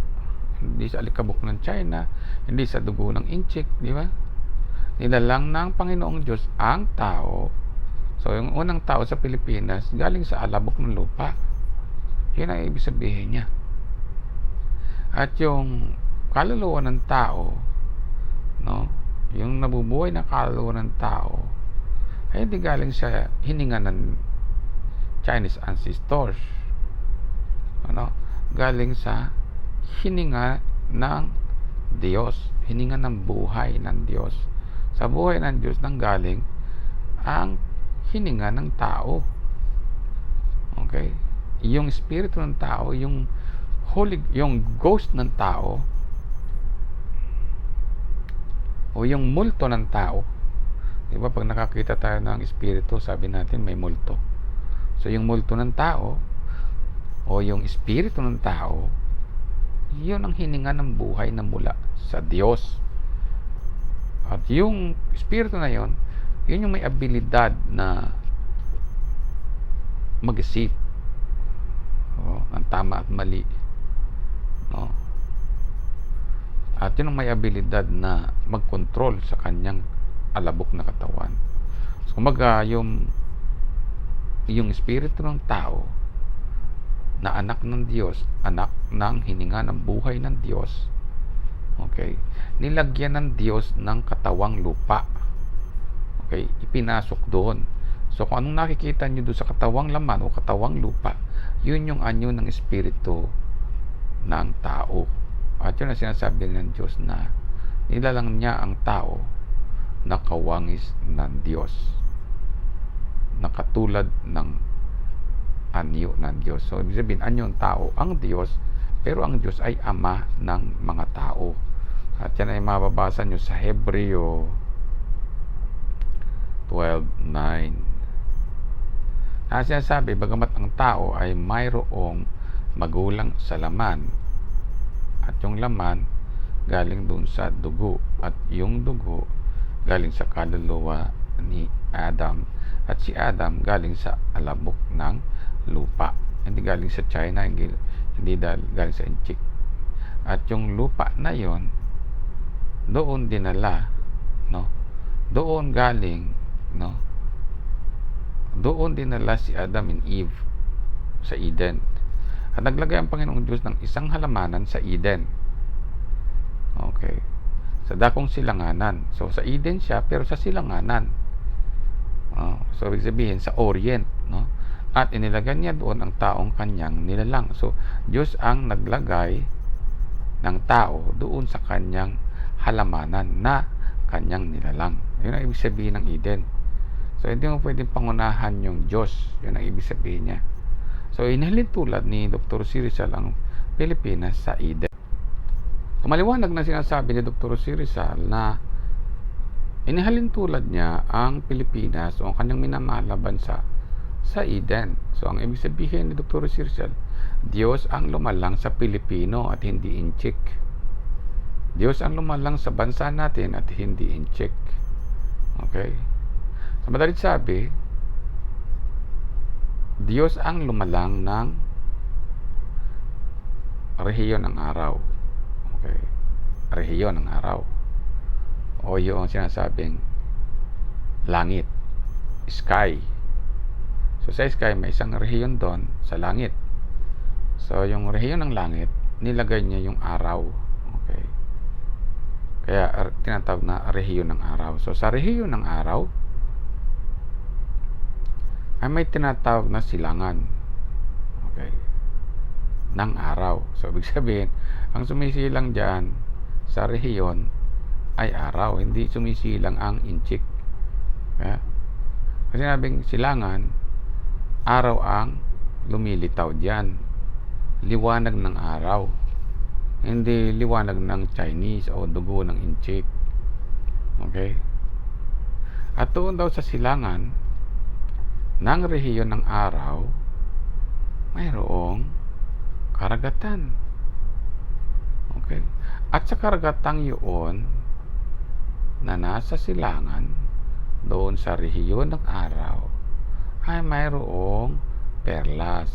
Hindi sa alikabok ng China, hindi sa dugo ng inchik, di ba? Nilalang ng Panginoong Diyos ang tao. So, yung unang tao sa Pilipinas, galing sa alabok ng lupa. Yun ang ibig sabihin niya. At yung kaluluwa ng tao, no, yung nabubuhay na kaluluwa ng tao, ay hindi galing sa hininga ng Chinese ancestors. Ano? Galing sa hininga ng Diyos, hininga ng buhay ng Diyos. Sa buhay ng Diyos nang galing ang hininga ng tao. Okay? Yung espiritu ng tao, yung ghost ng tao, o yung multo ng tao. Diba, pag nakakita tayo ng espiritu, sabi natin may multo. So, yung multo ng tao, o yung espiritu ng tao, yun ang hininga ng buhay na mula sa Diyos. At yung espiritu na yun yung may abilidad na mag-isip ang tama at mali. No? At yun ang may abilidad na mag-control sa kanyang alabok na katawan. So, kumaga, yung espiritu ng tao na anak ng Diyos, anak ng hininga ng buhay ng Diyos, okay, nilagyan ng Diyos ng katawang lupa. Okay, ipinasok doon. So, kung anong nakikita nyo doon sa katawang laman o katawang lupa, yun yung anyo ng espiritu ng tao. At yun ang sinasabi ng Diyos na nilalang niya ang tao na kawangis ng Diyos, na katulad ng anyo ng Diyos. So, ibig sabihin, anyo ng tao ang Diyos, pero ang Diyos ay ama ng mga tao. At yan ay mababasa nyo sa Hebreo 12:9. Sinasabi, bagamat ang tao ay mayroong magulang sa laman, at yung laman galing dun sa dugo, at yung dugo galing sa kaluluwa ni Adam, at si Adam galing sa alabok ng lupa, hindi galing sa China, hindi galing sa inchik. At yung lupa na yon, doon dinala, no, doon galing, no, doon dinala si Adam and Eve sa Eden. At naglagay ang Panginoong Diyos ng isang halamanan sa Eden. Okay, sa dakong silanganan. So, sa Eden siya, pero sa silanganan. So, ibig sabihin, sa Orient, no? At inilagay niya doon ang taong kanyang nilalang. So, Diyos ang naglagay ng tao doon sa kanyang halamanan na kanyang nilalang. Yun ang ibig sabihin ng Eden. So, hindi mo pwedeng pangunahan yung Diyos. Yun ang ibig sabihin niya. So, inhalin tulad ni Dr. Rizal ang Pilipinas sa Eden. So, maliwanag na sinasabi ni Dr. Rizal na inihalin tulad niya ang Pilipinas o ang kanyang minamahal na bansa sa Eden. So, ang ibig sabihin ni Dr. Rizal, Diyos ang lumalang sa Pilipino at hindi inchik. Diyos ang lumalang sa bansa natin at hindi inchik. Okay? Sa madalit sabi, Diyos ang lumalang ng rehiyon ng araw. Okay? Rehiyon ng araw. O yung sinasabing langit, sky. So sa sky may isang rehiyon doon sa langit. So yung rehiyon ng langit, nilagay niya yung araw. Okay. Kaya tinatawag na rehiyon ng araw. So sa rehiyon ng araw ay may tinatawag na silangan. Okay. Ng araw. So ibig sabihin, ang sumisilang diyan sa rehiyon ay araw, hindi sumisilang ang inchik. Kaya, kasi sinabing silangan, araw ang lumilitaw diyan. Liwanag ng araw. Hindi liwanag ng Chinese o dugo ng inchik. Okay? At doon daw sa silangan ng rehiyon ng araw, mayroong karagatan. Okay? At sa karagatang yun na nasa silangan, doon sa rehiyon ng araw, ay mayroong perlas.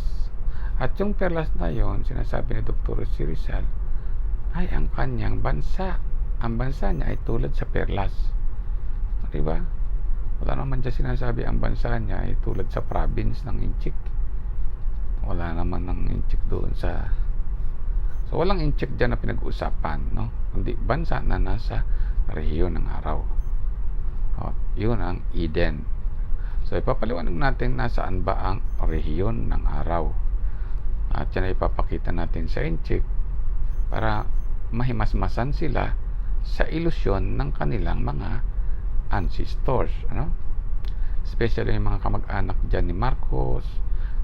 At yung perlas na yon, sinasabi ni Dr. Rizal, ay ang kanyang bansa. Ang bansa niya ay tulad sa perlas. Diba? Wala naman dyan sinasabi ang bansa niya ay tulad sa province ng inchik. Wala naman ng inchik doon sa... So, walang inchik dyan na pinag-uusapan, no? Kundi bansa na nasa rehiyon ng araw. O, yun ang Eden. So, ipapaliwanag natin nasaan ba ang rehiyon ng araw. At yan ay ipapakita natin sa inchik para mahimasmasan sila sa ilusyon ng kanilang mga ancestors, ano? Especially yung mga kamag-anak dyan ni Marcos,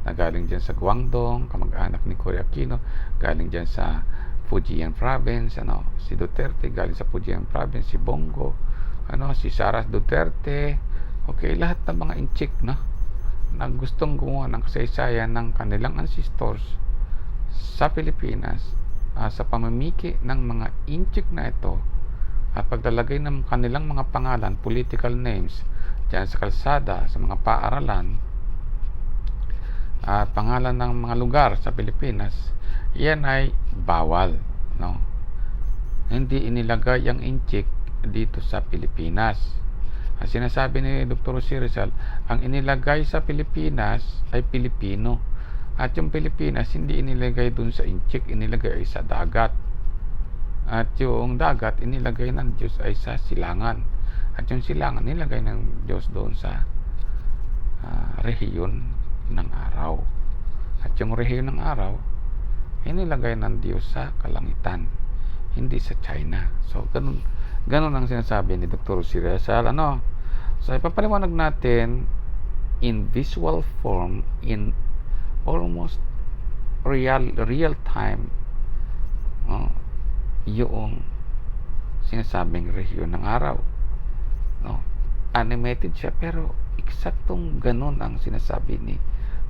na galing dyan sa Guangdong, kamag-anak ni Cory Aquino, galing dyan sa Fujian province, ano? Si Duterte galing sa Fujian province, si Bongo, ano? Si Sara Duterte, okay, lahat ng mga inchik, no? Na gustong gumawa ng kasaysayan ng kanilang ancestors sa Pilipinas, sa pamamiki ng mga inchik na ito at paglalagay ng kanilang mga pangalan, political names dyan sa kalsada, sa mga paaralan at pangalan ng mga lugar sa Pilipinas, yan ay bawal, no? Hindi inilagay ang inchik dito sa Pilipinas. Ang sinasabi ni Dr. Rizal, ang inilagay sa Pilipinas ay Pilipino. At yung Pilipinas, hindi inilagay dun sa inchik, inilagay ay sa dagat. At yung dagat, inilagay ng Diyos ay sa silangan. At yung silangan, inilagay ng Diyos doon sa rehiyon ng araw. At yung rehiyon ng araw, inilagay ng Diyos sa kalangitan, hindi sa China. So, ganun ang sinasabi ni Dr. Rizal, ano? So, ipapaliwanag natin in visual form, in almost real time, yung sinasabing rehiyon ng araw, no? Animated siya, pero eksaktong ganun ang sinasabi ni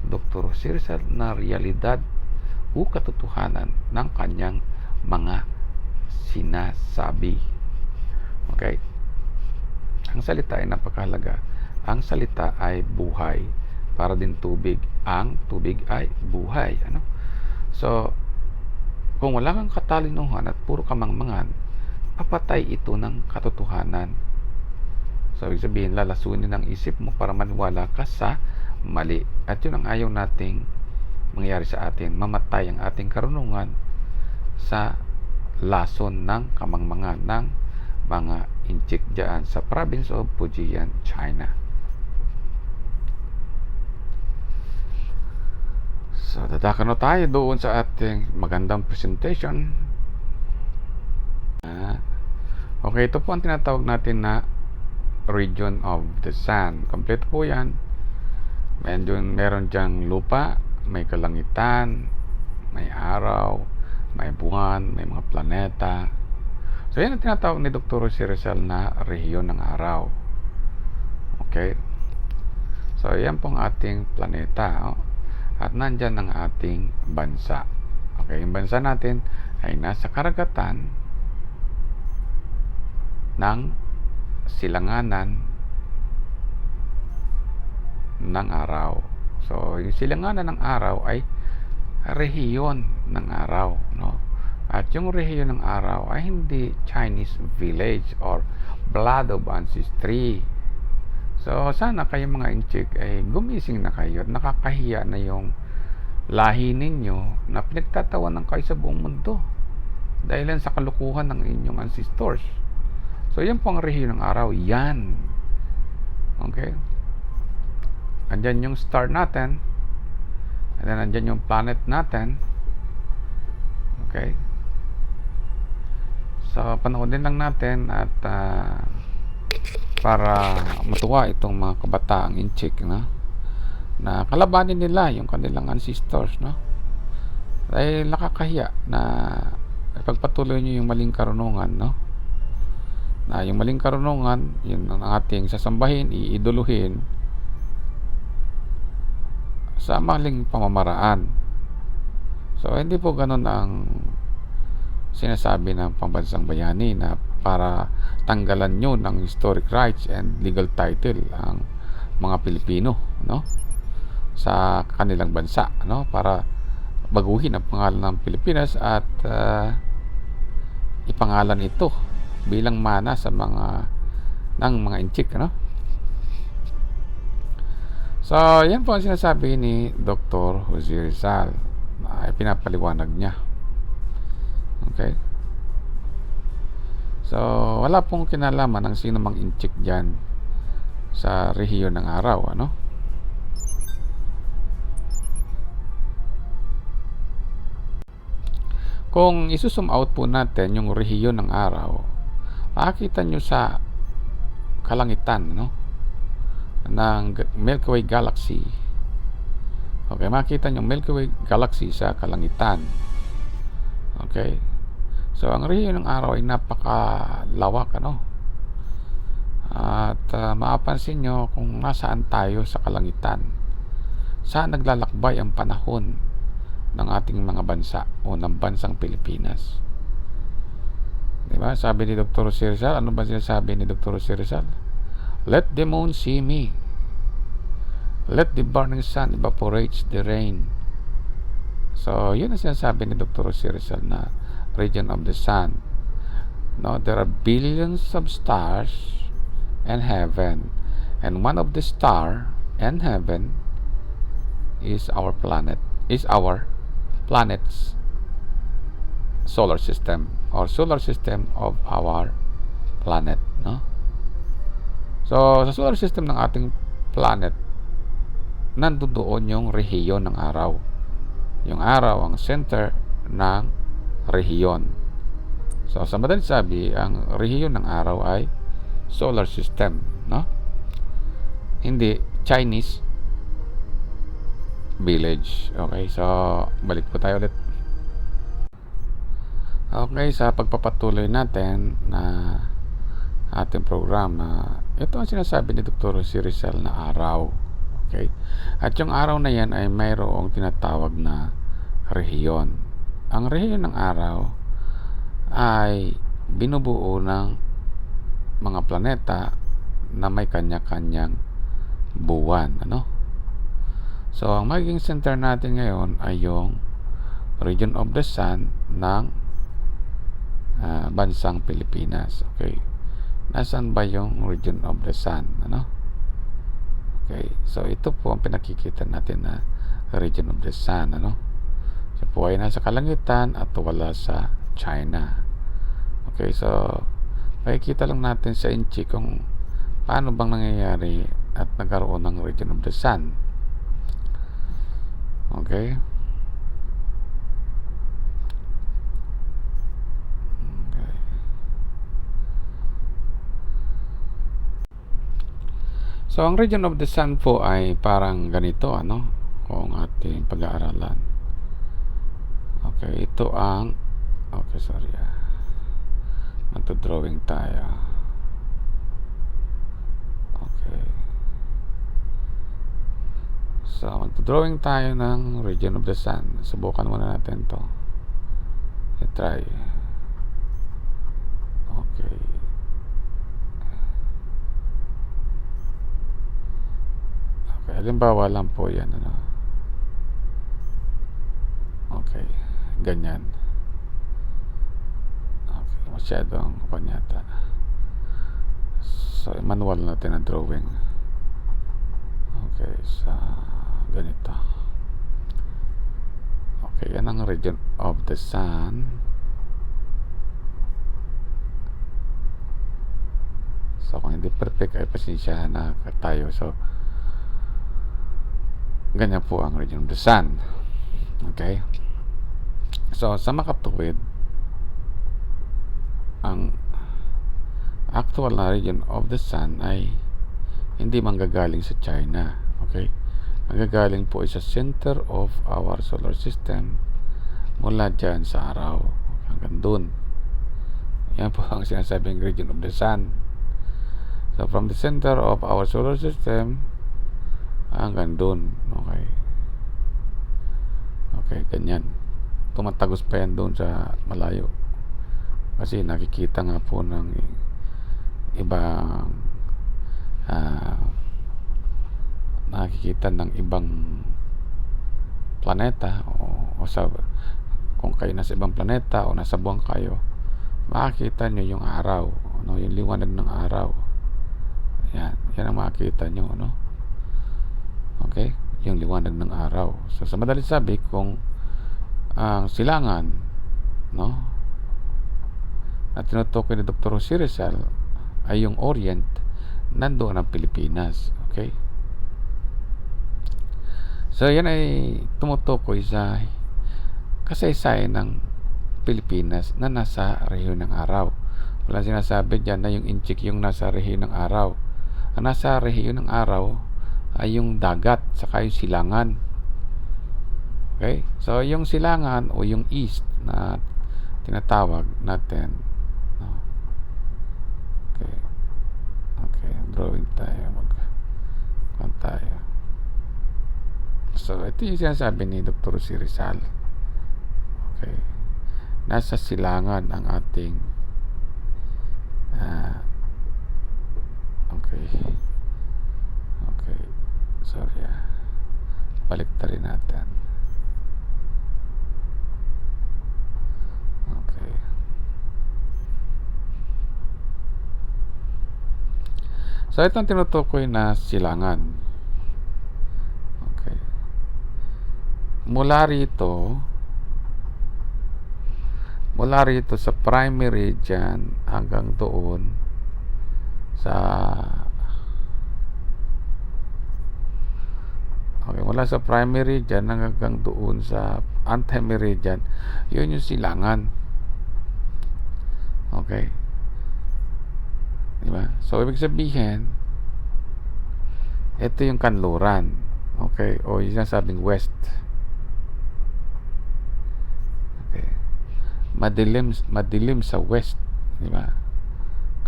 Dr. Rizal na realidad o katotohanan ng kanyang mga sinasabi. Okay? Ang salita ay napakahalaga. Ang salita ay buhay. Para din tubig. Ang tubig ay buhay. Ano? So, kung wala kang katalinuhan at puro kamangmangan, papatay ito ng katotohanan. So, ibig sabihin, lalasunin ang isip mo para maniwala ka sa mali. At yun ang ayaw nating mangyari sa atin. Mamatay ang ating karunungan sa lason ng kamangmangan ng mga inchik dyan sa province of Fujian, China. So, dadakan na tayo doon sa ating magandang presentation. Okay, ito po ang tinatawag natin na region of the sun. Kompleto po yan. Meron dyang lupa, may kalangitan, may araw, may buwan, may mga planeta. So, yan ang tinatawag ni Dr. Rizal na rehiyon ng araw. Okay? So, yan pong ating planeta. At nandyan ang ating bansa. Okay, yung bansa natin ay nasa karagatan ng silanganan ng araw. So, yung silanganan ng araw ay rehiyon ng araw, no? At yung rehiyon ng araw ay hindi Chinese village or blood of ancestry. So, sana kayo mga inchik ay gumising na kayo at nakakahiya na yung lahi ninyo na pinagtatawanan kayo sa buong mundo dahil sa kalukuhan ng inyong ancestors. So, yan po ang rehiyon ng araw. Yan. Okay? Andyan yung star natin. And then, andyan yung planet natin. Okay? So, panoodin lang natin at para matuwa itong mga kabataang inchik, no? Na kalabanin nila yung kanilang ancestors, no? Dahil nakakahiya na ipagpatuloy nyo yung maling karunungan, no? Na yung maling karunungan, yun ang ating sasambahin, iiduluhin sa maling pamamaraan. So, hindi po ganun ang sinasabi ng pambansang bayani na para tanggalan nyo ng historic rights and legal title ang mga Pilipino, no? Sa kanilang bansa, no? Para baguhin ang pangalan ng Pilipinas at ipangalan ito bilang mana sa mga inchik, no? So, yan po ang sinasabi ni Dr. Jose Rizal na pinapaliwanag niya. Okay? So, wala pong kinalaman ng sino mang inchik dyan sa rehiyon ng araw, ano? Kung isusum out po natin yung rehiyon ng araw, makikita nyo sa kalangitan, no? Ng Milky Way Galaxy. Okay, makikita nyo Milky Way Galaxy sa kalangitan. Okay? So, ang rehiyon ng araw ay napakalawak, ano? At maapansin nyo kung nasaan tayo sa kalangitan. Saan naglalakbay ang panahon ng ating mga bansa o ng bansang Pilipinas. Diba? Sabi ni Dr. Jose Rizal, ano ba sinasabi ni Dr. Jose Rizal? Let the moon see me. Let the burning sun evaporates the rain. So, yun ang sinasabi ni Dr. Jose Rizal na region of the sun. No, there are billions of stars in heaven, and one of the star in heaven is our planet's solar system or solar system of our planet, no? So, sa solar system ng ating planet, nandoon yung rehiyon ng araw. Yung araw ang center ng rehiyon. So, sa madaling sabi, ang rehiyon ng araw ay solar system, no? Hindi Chinese village. Okay, so balik po tayo ulit. Okay, sa pagpapatuloy natin na ating programa, ito ang sinasabi ni Dr. Jose Rizal na araw. Okay, at yung araw na yan ay mayroong tinatawag na rehiyon. Ang rehiyon ng araw ay binubuo ng mga planeta na may kanya-kanyang buwan, ano? So, ang magiging center natin ngayon ay yung region of the sun ng bansang Pilipinas. Okay. Nasaan ba yung region of the sun? Ano? Okay. So, ito po ang pinakikita natin na region of the sun. Ano? Siya po ay nasa kalangitan at wala sa China. Okay. So, makikita lang natin sa inchi kung paano bang nangyayari at nagkaroon ng region of the sun. Okay. So, ang region of the sun po ay parang ganito, ano? Kung ating pag-aaralan. Okay, ito ang sorry. Magto-drawing tayo. Okay. So, magto-drawing tayo ng region of the sun. Subukan muna natin to. I-try. Okay. Okay, halimbawa lang po yan, ano. Okay, ganyan. Okay, masyadong panyata. So, manual natin ang drawing. Okay, so ganito. Okay, yan ang region of the sun. So kung hindi perfect ay pasensyahan na tayo. So ganyan po ang region of the sun. Okay? So sa makatuwid, ang actual na region of the sun ay hindi manggagaling sa China. Okay? Manggagaling po sa center of our solar system, mula dyan sa araw hanggang dun. Yan po ang sinasabing region of the sun. So from the center of our solar system hanggang dun. Okay. Okay, ganyan. Tumatagos pa yan dun sa malayo. Kasi nakikita nga po ng ibang nakikita ng ibang planeta o sa, kung kayo nasa ibang planeta o nasa buwan kayo, makikita nyo yung araw, no? Yung liwanag ng araw. Yan ang makikita nyo, no? Okay, yung liwanag ng araw. So sa madaling sabi, kung ang silangan, no, na tinutukoy ni Dr. Jose Rizal ay yung Orient, nandoon ang Pilipinas. Okay, so yan ay tumutukoy sa kasaysayan ng Pilipinas na nasa rehiyon ng araw. Wala sinasabi dyan na yung inchik yung nasa rehiyon ng araw. Ang nasa rehiyon ng araw ay yung dagat saka yung silangan. Okay, so yung silangan o yung east na tinatawag natin, no? Okay, drawing tayo, tayo. So ito yung sinasabi ni Dr. Jose Rizal. Okay, nasa silangan ang ating okay, sorry, baliktarin natin. Okay, so itong tinutukoy na silangan, okay, mula rito sa primary dyan hanggang doon sa mula sa primary dyan hanggang doon sa anti-meridian, yun yung silangan. Okay, diba? So ibig sabihin, ito yung kanluran. Okay, o yung sinasabing west. Okay, madilim sa west, diba?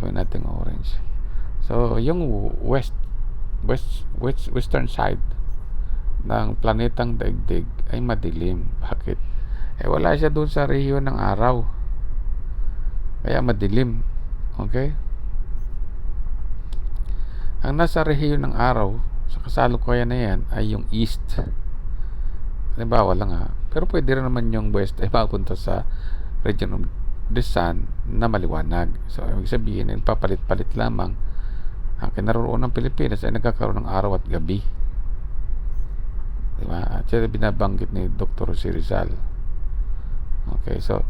Gawin natin orange. So yung western side ng planetang daigdig ay madilim. Bakit? Wala siya doon sa rehiyon ng araw, kaya madilim. Okay, ang nasa rehiyon ng araw sa kasalukuyan na yan ay yung east. Halimbawa lang pero pwede rin naman yung west ay mapunta sa region of the sun na maliwanag. So ibig sabihin, nagpapalit-palit lamang. Ang kinaroroon ng Pilipinas ay nagkakaroon ng araw at gabi, diba? At siya binabanggit ni Dr. Jose Rizal. Okay, so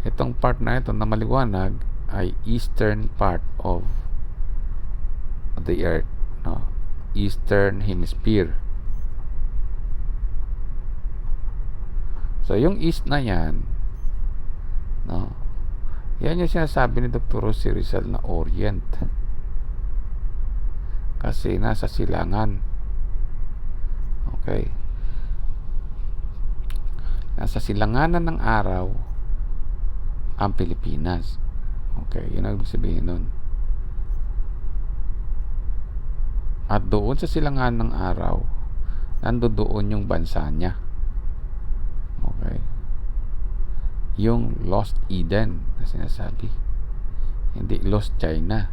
itong part na ito na maliwanag ay eastern part of the earth, no? Eastern hemisphere. So yung east na yan, no, yan yung sinasabi ni Dr. Jose Rizal na Orient, kasi nasa silangan. Okay, nasa silanganan ng araw ang Pilipinas. Okay, yun ang ibig sabihin nun. At doon sa silanganan ng araw, nandoon yung bansa niya. Okay, yung Lost Eden na sinasabi, hindi Lost China.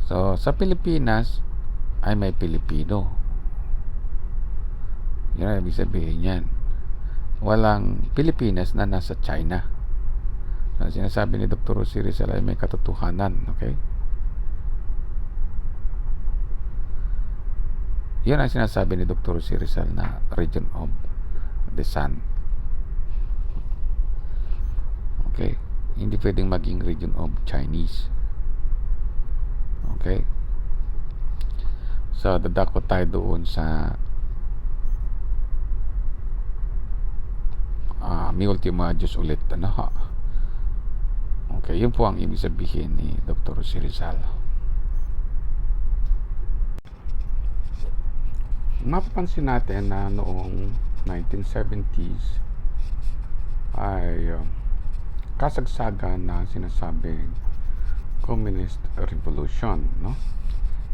So sa Pilipinas ay may Pilipino. Yun ang ibig sabihin yan. Walang Pilipinas na nasa China. So, sinasabi ni Dr. Jose Rizal ay may katotohanan. Okay, yun ang sinasabi ni Dr. Jose Rizal na region of the sun. Okay, hindi pwedeng maging region of Chinese. Okay? So, dadako tayo doon sa may ultima Diyos ulit. Ano ha? Okay, yun po ang ibig sabihin ni Dr. Jose Rizal. Mapapansin natin na noong 1970s ay kasagsagan na sinasabing Communist Revolution, no?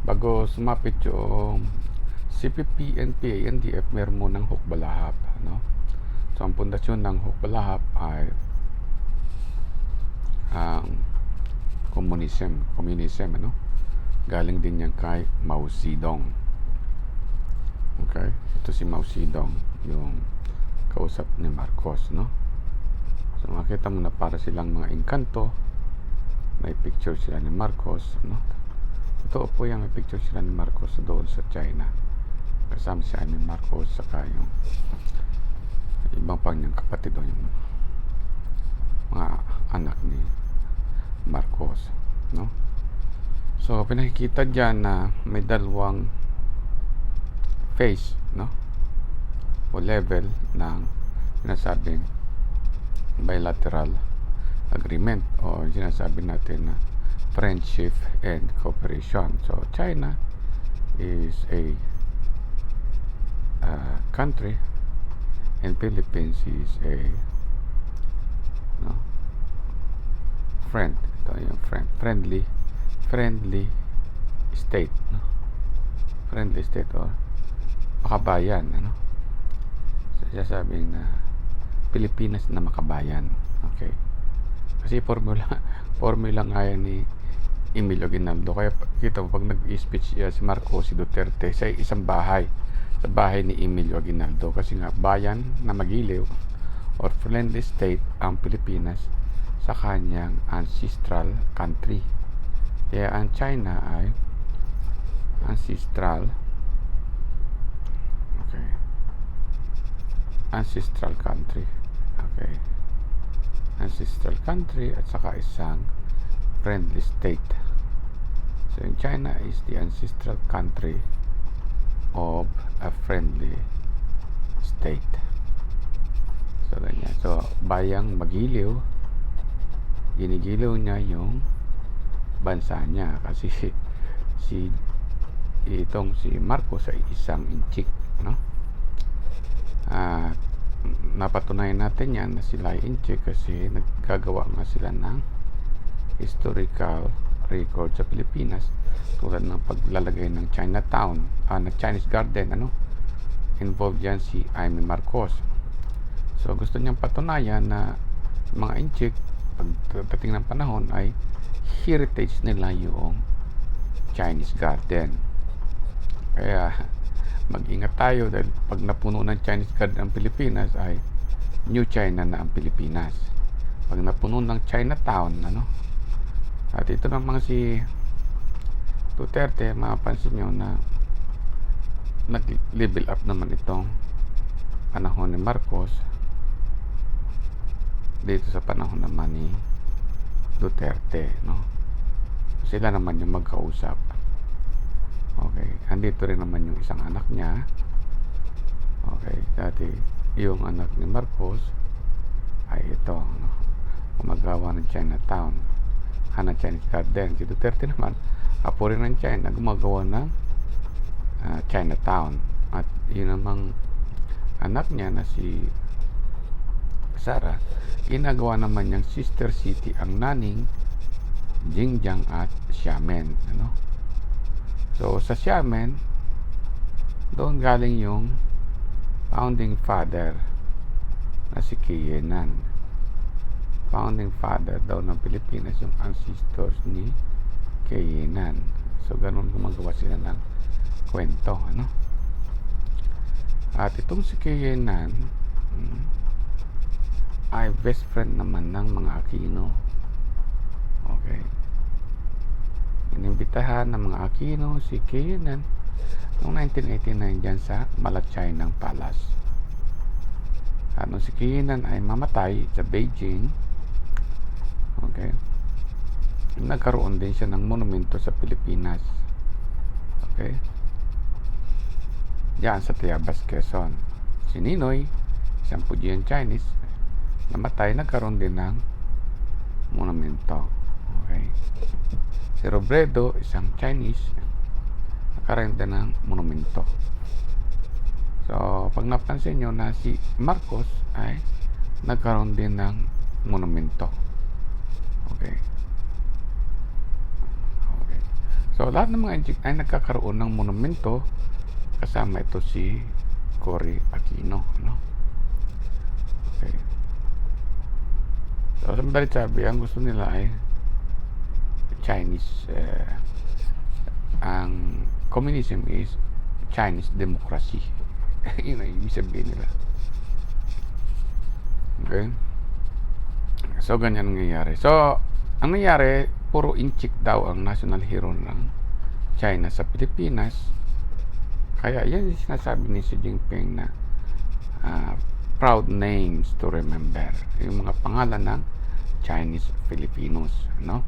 Bago sumapit yung CPP, NPA, NDF, meron mo ng Hukbalahap, no? So, ang pundasyon ng Hukbalahap ay ang communism, ano? Galing din yan kay Mao Zedong. Okay? Ito si Mao Zedong, yung kausap ni Marcos, no? So, makita mo na para silang mga engkanto. May picture sila ni Marcos, no? Totoo po yan, may picture sila ni Marcos doon sa China. Kasama si Amy Marcos, saka yung ibang pang niyang kapatid o yung mga anak ni Marcos, no? So, pinakikita dyan na may dalawang phase, no? O level ng sinasabing bilateral agreement o sinasabi natin na friendship and cooperation. So, China is a country and Philippines is a friend. Ito yung friendly state, no? Friendly state or makabayan, ano? Sasabing na Pilipinas na makabayan. Okay. Kasi formula nga yan ni Emilio Aguinaldo. Kaya kita mo pag nag-speech si Marcos, si Duterte sa isang bahay, sa bahay ni Emilio Aguinaldo, kasi nga bayan na magiliw or friendly state ang Pilipinas sa kanyang ancestral country. Kaya ang China ay ancestral country. Okay. Ancestral country at saka isang friendly state. So in China is the ancestral country of a friendly state. So ganyan. So bayang magiliw, ginigiliw niya yung bansa niya kasi si Marcos ay isang inchik, no? Napatunayan natin yan na sila ay inchik kasi naggagawa nga sila ng historical record sa Pilipinas, tulad ng paglalagay ng Chinatown, ng Chinese Garden, ano? Involved yan si Amy Marcos. So gusto niyang patunayan na mga inchik pagdating ng panahon ay heritage nila yung Chinese Garden. Kaya mag-ingat tayo dahil pag napuno ng Chinese Garden ang Pilipinas ay New China na ang Pilipinas. Pag napuno ng Chinatown, ano? At ito namang si Duterte, mapapansin nyo na nag-level up naman itong panahon ni Marcos dito sa panahon naman ni Duterte, no? Sila naman yung magkausap. Okay, andito rin naman yung isang anak niya. Okay, dati yung anak ni Marcos ay ito, no? Gumagawa ng Chinatown, ng Chinese Garden. Si Duterte naman, apo rin ng China, gumagawa ng Chinatown. At yun namang anak niya na si Sara, ginagawa naman niyang sister city ang Naning, Xinjiang at Xiamen, ano? So sa Xiamen, doon galing yung founding father na si Kiyenan. Founding father daw ng Pilipinas, yung ancestors ni Kiyenan. So ganun gumagawa sila ng kwento, ano? At itong si Kiyenan ay best friend naman ng mga Aquino. Okay. Inimbitahan ng mga Aquino si Kiyenan noong 1989 dyan sa Malacaynang Palace. At nung si Kiyenan ay mamatay sa Beijing, Okay? Nagkaroon din siya ng monumento sa Pilipinas. Okay? Diyan sa Tayabas, Quezon. Si Ninoy, isang Fujian Chinese, namatay, nagkaroon din ng monumento. Okay? Si Robredo, isang Chinese, nagkaroon din ng monumento. So, pag napansin nyo na si Marcos ay nagkaroon din ng monumento. Okay. Okay. So, lahat ng mga enchik ay nagkakaroon ng monumento, kasama ito si Cory Aquino, no? Okay. So, sa madalit sabi, ang gusto nila ay Chinese, ang communism is Chinese democracy. Yun ang ibig sabihin nila. Okay? So, ganyan ang nangyayari. So, ang nangyayari, puro inchik daw ang national hero ng China sa Pilipinas. Kaya yan yung sinasabi ni Xi Jinping na proud names to remember. Yung mga pangalan ng Chinese Filipinos, no?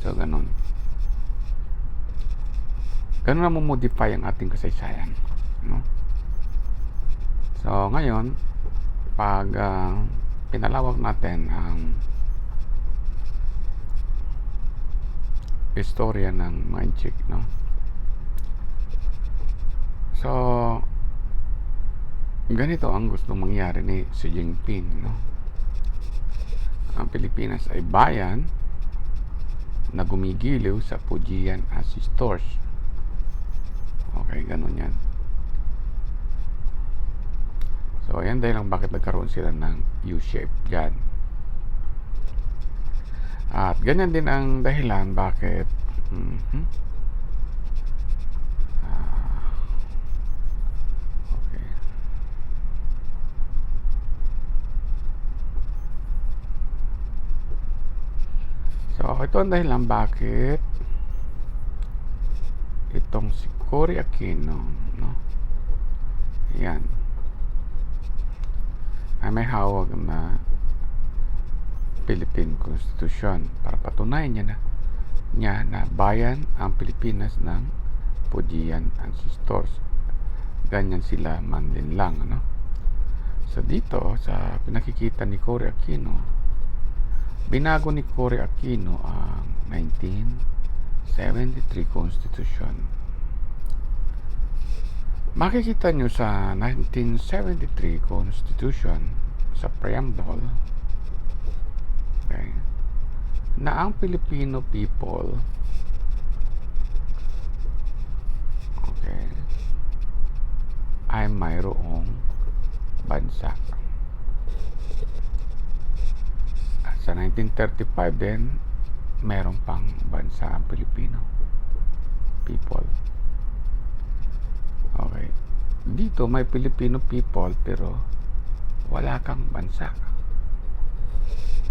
So, ganun. Ganun na mo-modify ang ating kasaysayan, no? So, ngayon, pag pinalawak natin ang istorya ng mga inchik, no? So, ganito ang gusto mangyari ni Xi Jinping, no? Ang Pilipinas ay bayan na gumigiliw sa Fujian ancestors. Okay, ganun yan. So, ayan dahil lang bakit nagkaroon sila ng U-shape dyan. At ganyan din ang dahilan bakit okay. So, ito ang dahilan bakit itong si Cory Aquino, no? Yan. Ay may hawag na Philippine Constitution para patunayan niya na bayan ang Pilipinas ng Fujian ancestors. Ganyan sila man din lang, no? So dito sa pinakikita ni Cory Aquino, binago ni Cory Aquino ang 1973 Constitution. Makikita nyo sa 1973 Constitution sa preamble, okay, na ang Filipino people, okay, ay mayroong bansa. At sa 1935 din, meron pang bansa ang Filipino people. Okay. Dito may Filipino people pero wala kang bansa.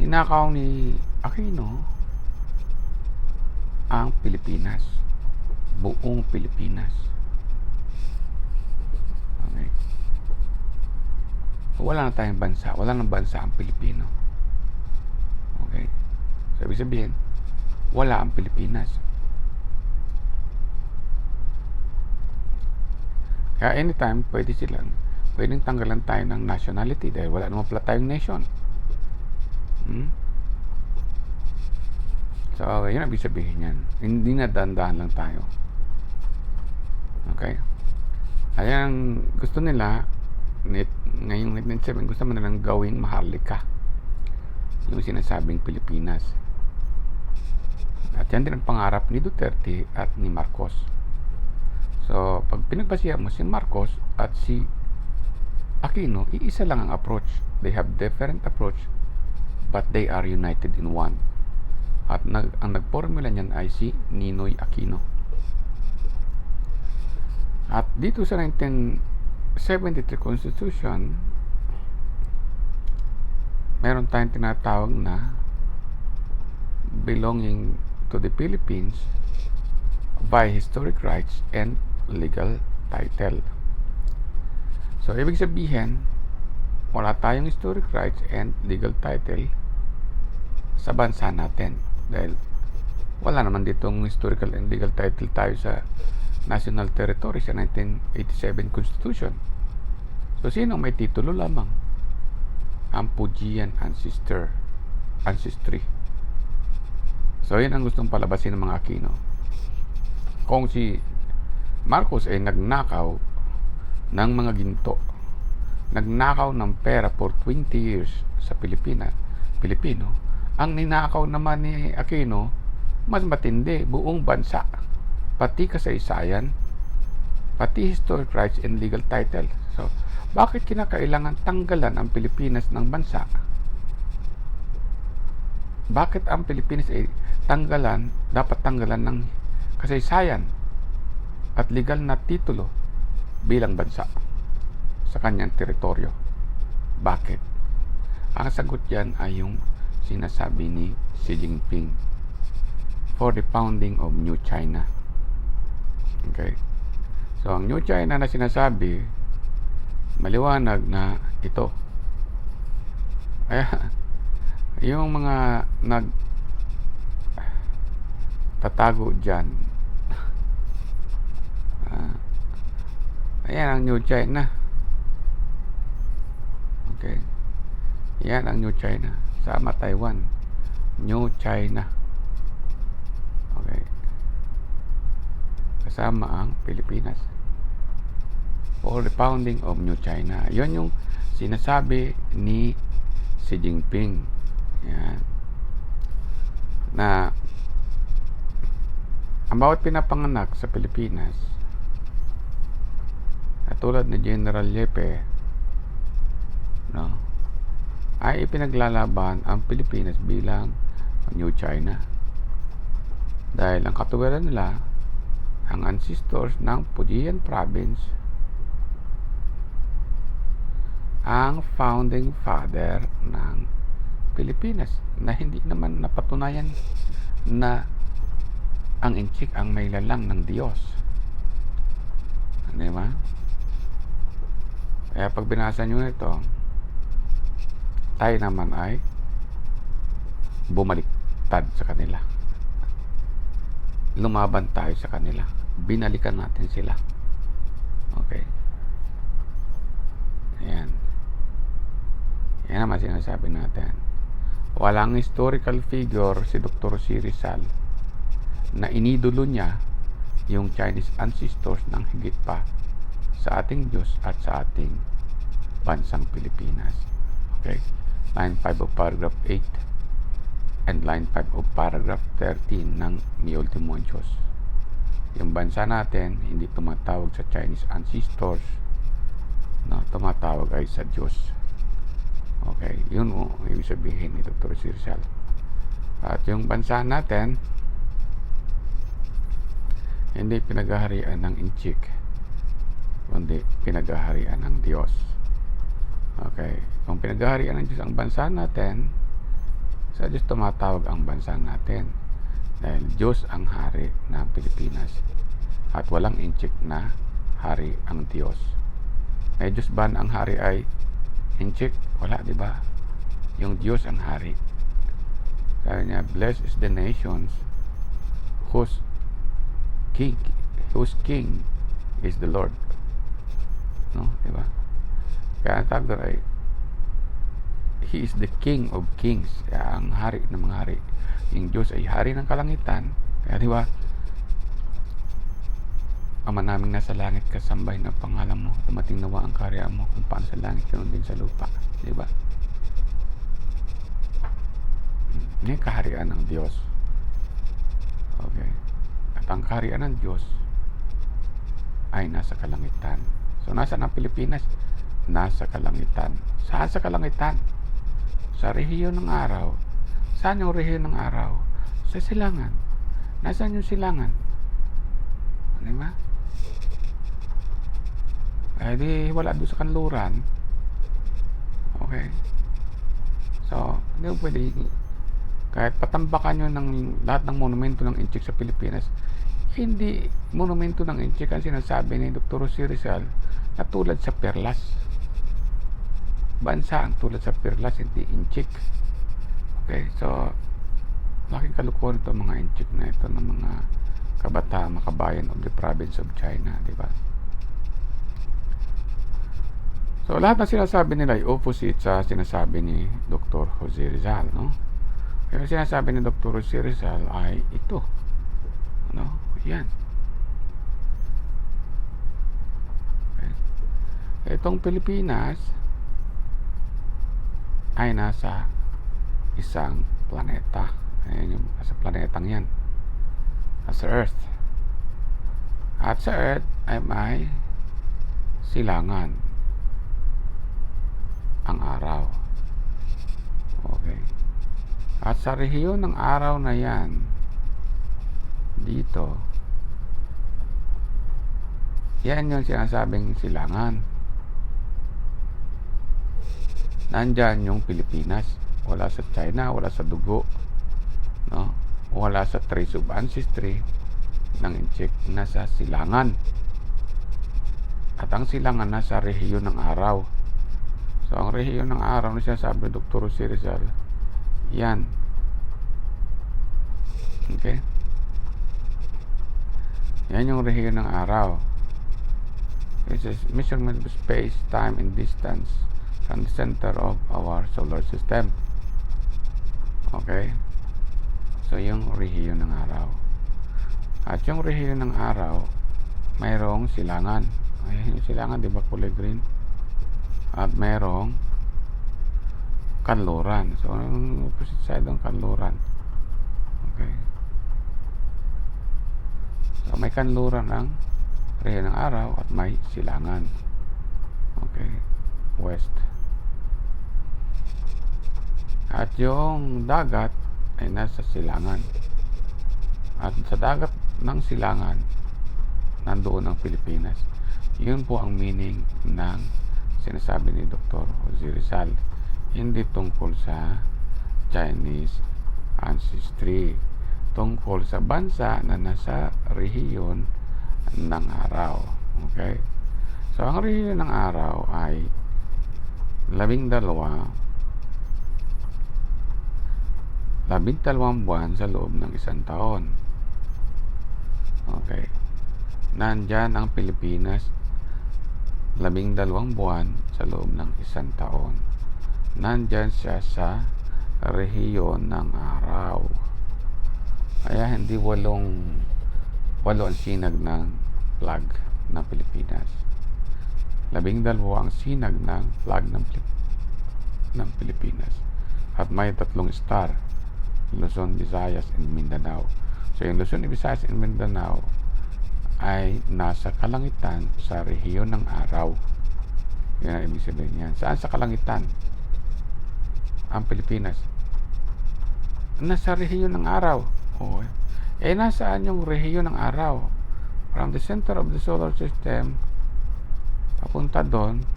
Ninakaw ni Aquino ang Pilipinas, buong Pilipinas. Okay. Wala na tayong bansa, wala nang bansa ang Pilipino. Okay. So, ibig sabihin, wala ang Pilipinas. Kaya anytime, pwedeng tanggalan tayo ng nationality dahil wala naman pala tayong nation. So, yun ang ibig sabihin yan. Hindi na dandahan lang tayo. Okay? Ayan, gusto nila, ngayong 1997, gusto mo nilang gawing maharlika yung sinasabing Pilipinas. At yan din ang pangarap ni Duterte at ni Marcos. So, pag pinagbasihan mo si Marcos at si Aquino, iisa lang ang approach. They have different approach, but they are united in one. At ang nagpormula niyan ay si Ninoy Aquino. At dito sa 1973 Constitution, meron tayong tinatawag na belonging to the Philippines by historic rights and legal title. So, ibig sabihin, wala tayong historic rights and legal title sa bansa natin. Dahil wala naman ditong historical and legal title tayo sa national territory sa 1987 Constitution. So, sino may titulo lamang? Ang Fujian ancestry. So, yun ang gustong palabasin ng mga Aquino. Kung si Marcos ay nagnakaw ng mga ginto, nagnakaw ng pera for 20 years sa Pilipino, ang ninakaw naman ni Aquino, mas matindi, buong bansa, pati kasaysayan, pati historic rights and legal title. So, bakit kinakailangan tanggalan ang Pilipinas ng bansa? Bakit ang Pilipinas ay dapat tanggalan ng kasaysayan at legal na titulo bilang bansa sa kanyang teritoryo? Bakit? Ang sagot yan ay yung sinasabi ni Xi Jinping for the founding of New China. Okay? So, ang New China na sinasabi, maliwanag na ito. Kaya, yung mga tatago dyan, ayan ang New China. Okay. Yan ang New China. Sama Taiwan. New China. Okay. Kasama ang Pilipinas. For the founding of New China. Yon yung sinasabi ni Xi Jinping. Yan. Na ang bawat pinapanganak sa Pilipinas, tulad ni General Yepe, no, ay ipinaglalaban ang Pilipinas bilang New China. Dahil ang katuwiran nila, ang ancestors ng Fujian province, ang founding father ng Pilipinas, na hindi naman napatunayan na ang Inchik ang may lalang ng Diyos. Di ba? Kaya pag binasa nyo ito, tayo naman ay bumaliktad sa kanila. Lumaban tayo sa kanila. Binalikan natin sila. Okay. Ayan. Yan naman sinasabi natin. Walang historical figure si Dr. C. Rizal na inidolo niya yung Chinese ancestors ng higit pa sa ating Diyos at sa ating bansang Pilipinas. Okay? Line 5 of paragraph 8 and line 5 of paragraph 13 ng Mi Ultimo Diyos. Yung bansa natin hindi tumatawag sa Chinese ancestors, no, tumatawag ay sa Diyos. Okay, yun o ibig sabihin ni Dr. Rizal. At yung bansa natin hindi pinaghaharian ng Inchik, kundi pinaghaharian ng Diyos. Okay, kung pinaghaharian ng Diyos ang bansa natin, sa Diyos tumatawag ang bansa natin, dahil Diyos ang hari ng Pilipinas at walang Inchik na hari ang Diyos. May Diyos ba ang hari ay Inchik? Wala, di ba? Yung Diyos ang hari. Sabi niya, blessed is the nations whose king is the Lord. No, di ba? Kaya ang tawag doon ay He is the King of Kings. Kaya ang hari ng mga hari. Yung Diyos ay hari ng kalangitan. Kaya di ba? Ama naming nasa langit, kasambay ng pangalan mo, dumating nawa ang kaharian mo, kung paano sa langit, ganoon din sa lupa. Di ba? Ini kaharian ng Diyos. Okay. At ang kaharian ng Diyos ay nasa kalangitan. So, nasa ng Pilipinas? Nasa kalangitan. Saan sa kalangitan? Sa rehiyon ng araw. Saan yung rehiyon ng araw? Sa silangan. Nasaan yung silangan? Di ba? Eh di wala doon sa kanluran. Okay. So, hindi mo pwede, kahit patambakan nyo ng lahat ng monumento ng Inchik sa Pilipinas, hindi monumento ng Inchik ang sinasabi ni Dr. C. Rizal na tulad sa perlas. Bansa ang tulad sa perlas, hindi Inchik. Okay, so Laking kalukuhan ito mga inchik na ito ng mga kabataan, makabayan of the province of China, di ba? So, lahat ng sinasabi nila ay opposite sa sinasabi ni Dr. Jose Rizal, no? Yung sinasabi ni Dr. Jose Rizal ay ito, no? Yan. Okay. Itong Pilipinas ay nasa isang planeta. Ayan yung sa planetang yan. Sa Earth. At sa Earth ay may silangan ang araw. Okay. At sa rehiyon ng araw na yan, dito, yan yung sinasabing silangan. Nandyan yung Pilipinas. Wala sa China, wala sa dugo, no? Wala sa trace of ancestry ng inchik, nasa silangan. At ang silangan nasa rehiyon ng araw. So, ang rehiyon ng araw na sinasabi ni Dr. Jose Rizal, yan. Okay? Yan yung rehiyon ng araw. It's a measurement of space, time, and distance from the center of our solar system. Okay? So, yung rehiyon ng araw. At yung rehiyon ng araw, mayroong silangan. Ayan yung silangan, di ba kulay green? At mayroong kanluran. So, yung opposite side ng kanluran. Okay. So, may kanluran ang rehiyon ng araw at may silangan. Okay. West. At yung dagat ay nasa silangan. At sa dagat ng silangan, nandoon ang Pilipinas. Yun po ang meaning ng sinasabi ni Dr. Jose Rizal, hindi tungkol sa Chinese ancestry, tungkol sa bansa na nasa rehiyon ng araw. Okay? So, ang rehiyon ng araw ay 12 buwan sa loob ng isang taon. Okay. Nandyan ang Pilipinas 12 buwan sa loob ng isang taon. Nandyan siya sa rehiyon ng araw. Kaya hindi walo ang sinag ng flag ng Pilipinas. 12 ang sinag ng flag ng Pilipinas. At may 3 star. Luzon, Visayas, and Mindanao. So, yung Luzon, Visayas, and Mindanao ay nasa kalangitan sa rehiyon ng araw. Yan ang ibig sabihin yan. Saan sa kalangitan? Ang Pilipinas. Nasa rehiyon ng araw. Okay. Eh, nasaan yung rehiyon ng araw? From the center of the solar system, papunta doon.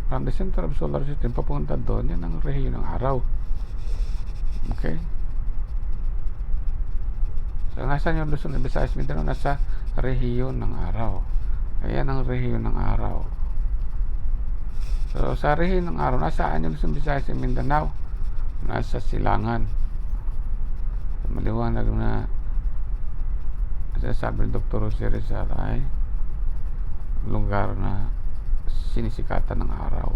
From the center of the solar system, papunta doon. Yan ang rehiyon ng araw. Okay? So, nasaan yung Luzon, Visayas, Mindanao? Nasa rehiyon ng araw. Ayan ang rehiyon ng araw. So, sa rehiyon ng araw, nasaan yung Luzon, Visayas, Mindanao? Nasa silangan. So, maliwanag na sabi ni Dr. Jose Rizal ay lugar na sinisikatan ng araw.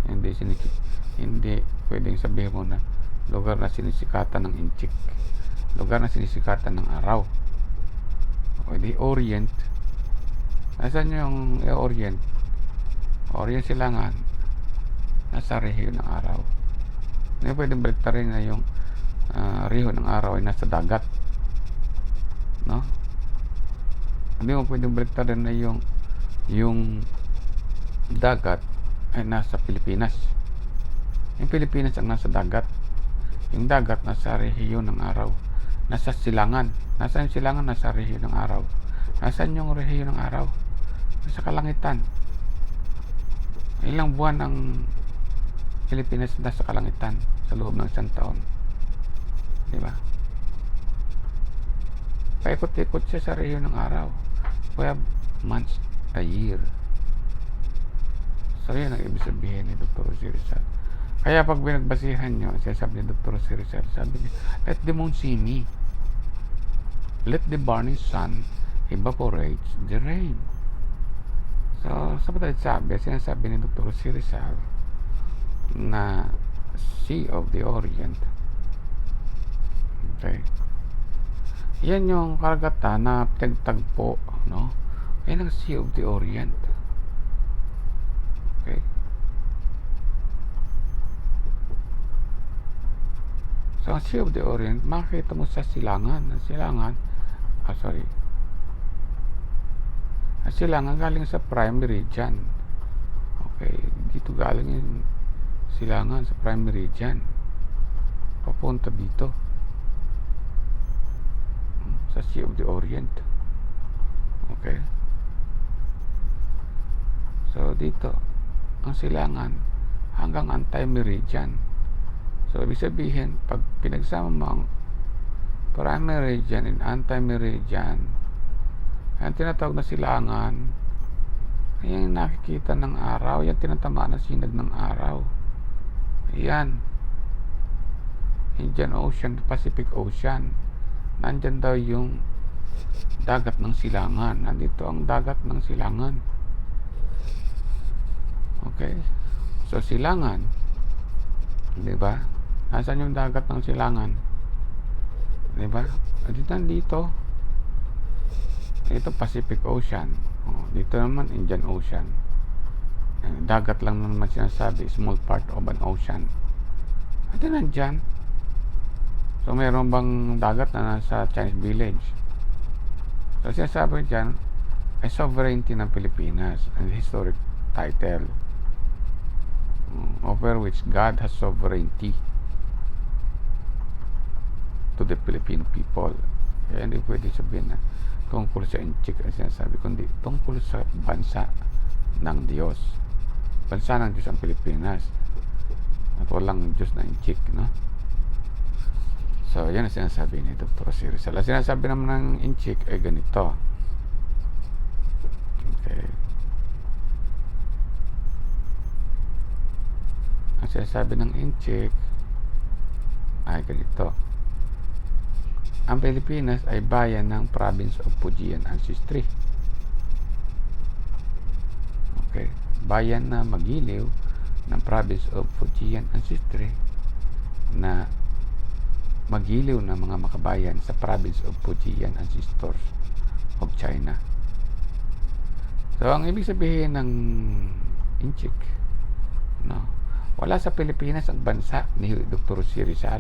Hindi pwedeng sabihin mo na lugar na sinisikatan ng inchik, lugar na sinisikatan ng araw. O di Orient. Nasaan yung Orient? Orient silangan. Nasa rehiyon ng araw. Hindi pwedeng baliktarin na yung rehiyon ng araw ay nasa dagat. No? Hindi mo pwedeng baliktarin na yung dagat ay nasa Pilipinas. Yung Pilipinas ang nasa dagat. Yung dagat nasa rehiyon ng araw. Nasa silangan. Nasaan yung silangan? Nasa rehiyon ng araw. Nasaan yung rehiyon ng araw? Nasa kalangitan. Ilang buwan ang Pilipinas nasa kalangitan sa loob ng isang taon. Diba? Paikot-ikot siya sa rehiyon ng araw. 12 months a year. So, yan ang ibig sabihin ni Dr. Jose Rizal. Kaya pag binagbasihan nyo, sabi ni Dr. Rizal, sabi niya, let the moon see me. Let the burning sun evaporate the rain. So, sa patalit sinasabi ni Dr. Rizal na Sea of the Orient. Okay. Yan yung karagatan na pinagtagpo, no? Yan ang Sea of the Orient. Okay. So, ang Sea of the Orient, makikita mo sa silangan. Ang silangan, ang silangan galing sa prime meridian. Okay. Dito galing yung silangan sa prime meridian. Papunta dito. Sa Sea of the Orient. Okay. So, dito, ang silangan hanggang anti-meridian. So, ibig sabihin, pag pinagsama mo ang prime meridian and anti-meridian, ang tinatawag na silangan, ayan nakikita ng araw, yan tinatamaan na sinag ng araw. Ayan. Indian Ocean, Pacific Ocean. Nandyan daw yung dagat ng silangan. Nandito ang dagat ng silangan. Okay. So, silangan. Diba? Nasaan yung dagat ng silangan? Diba? Nandito. Ito Pacific Ocean. Dito naman Indian Ocean. Dagat lang naman sinasabi. Small part of an ocean. Ito nandyan. So, mayroon bang dagat na nasa Chinese village? So, sinasabi dyan ay sovereignty ng Pilipinas, an historic title over which God has sovereignty to the Filipino people. Kaya hindi pwede sabihin na tungkol sa inchik ang sinasabi, kundi tungkol sa bansa ng Diyos. Bansa ng Diyos ang Pilipinas. At walang Diyos na inchik, no? So, yan ang sinasabi ni Dr. Rizal. Ang sinasabi naman ng inchik ay ganito. Okay. Ang sinasabi ng inchik ay ganito. Ang Pilipinas ay bayan ng province of Fujian ancestry. Okay. Bayan na magiliw ng province of Fujian ancestry na magiliw na mga makabayan sa province of Fujian ancestors of China. So, ang ibig sabihin ng inchik, no, wala sa Pilipinas ang bansa ni Dr. Rizal.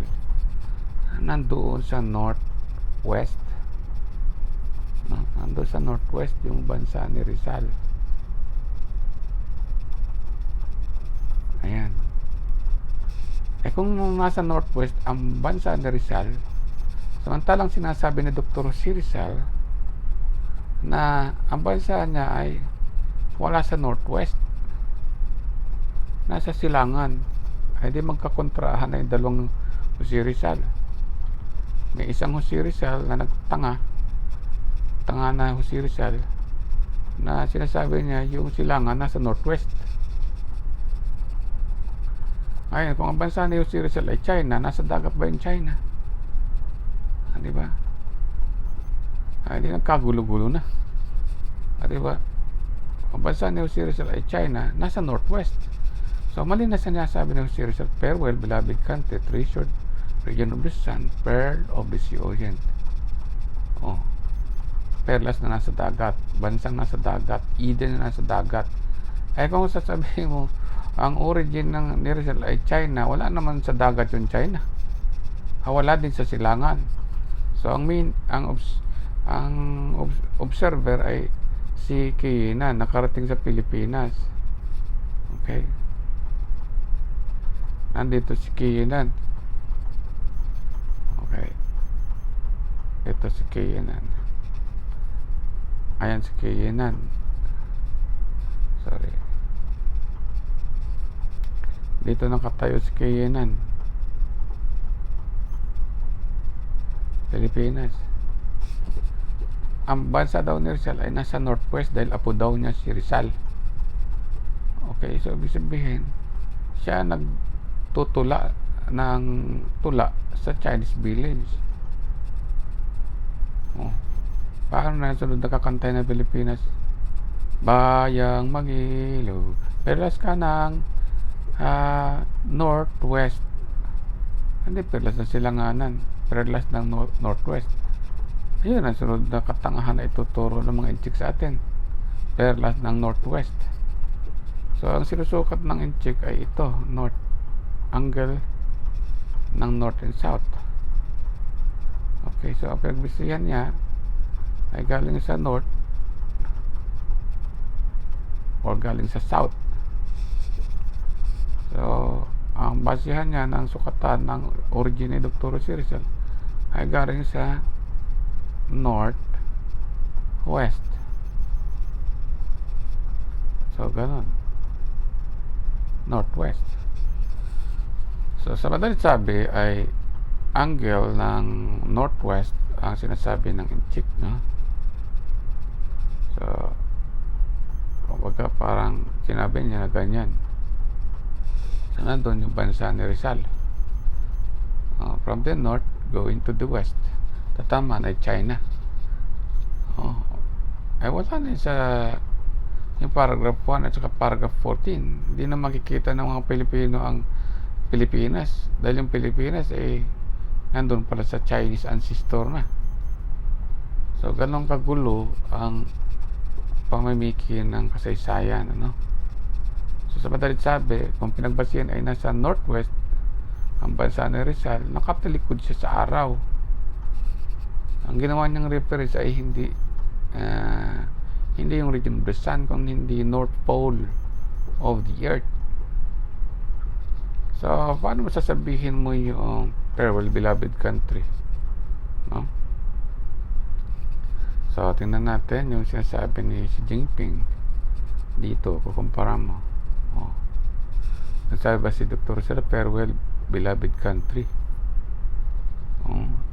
Nandoon sa northwest. No, nandoon sa northwest yung bansa ni Rizal. Ayan. Kung nasa northwest ang bansa ni Rizal, samantalang sinasabi ni Dr. Rizal na ang bansa niya ay wala sa northwest, nasa silangan, ay di magkakontrahan na yung dalawang Jose Rizal. May isang Jose Rizal na nagtanga na Jose Rizal na sinasabi niya yung silangan nasa northwest. Ayun, kung ang bansa ni Jose Rizal ay China, nasa dagat ba yung China? Di ba? Ay, di nagkagulo-gulo na. Di ba? Ang bansa ni Jose Rizal ay China, nasa northwest. So, mali na sinasabi ni Jose Rizal, farewell, beloved country, treasured region of the sun, pearl of the sea orient. Oh, perlas na nasa dagat, bansang nasa dagat, Eden na nasa dagat. Ay, kung sasabihin mo, ang origin ng ni Rizal ay China, wala naman sa dagat yung China. Wala din sa silangan. So, ang observer ay si Kiyinan, nakarating sa Pilipinas. Okay. Nandito si Kiyinan. Okay. Ito si Kiyinan. Ayan si Kiyinan. Sorry. Dito nakatayo si Kiyinan. Pilipinas. Ang bansa daw ni Rizal ay nasa northwest dahil apo daw niya si Rizal. Okay, so ibig sabihin siya nagtutula ng tula sa Chinese village. Oh, paano na sunod na kakantay na Pilipinas? Bayang Magilo, perlas ka ng northwest. Hindi perlas ng silanganan, perlas ng northwest. Ayun ang sunod na katangahan na ituturo ng mga inchik sa atin, perlas ng northwest. So ang sinusukat ng inchik ay ito, north, angle ng north and south. Okay, so ang pinagbisihan niya ay galing sa north or galing sa south. So ang basihan niya ng sukatan ng origin ni Dr. Rizal ay galing sa north west. So ganon, northwest. So sa madalit sabi ay angle ng northwest ang sinasabi ng inchik, no? So kumbaga parang sinabi niya na ganyan. So nandun yung bansa ni Rizal, from the north going to the west. Tataman ay China. Ay wala na sa yung paragraph 1 at saka paragraph 14. Hindi na makikita ng mga Pilipino ang Pilipinas, dahil yung Pilipinas ay nandun pala sa Chinese ancestor na. So ganun kagulo ang pamimiki ng kasaysayan, ano? So sa madalit sabi, kung pinagbasihan ay nasa northwest ang bansa ni Rizal, nakatalikod siya sa araw. Ang ginawa niyang reference ay hindi yung region of the sun, kung hindi north pole of the earth. So paano mo sasabihin mo yung farewell beloved country, no? So tingnan natin yung sinasabi ni Xi Jinping dito, kukumpara mo. Nagsabi ba si Dr. Rizal, farewell beloved country,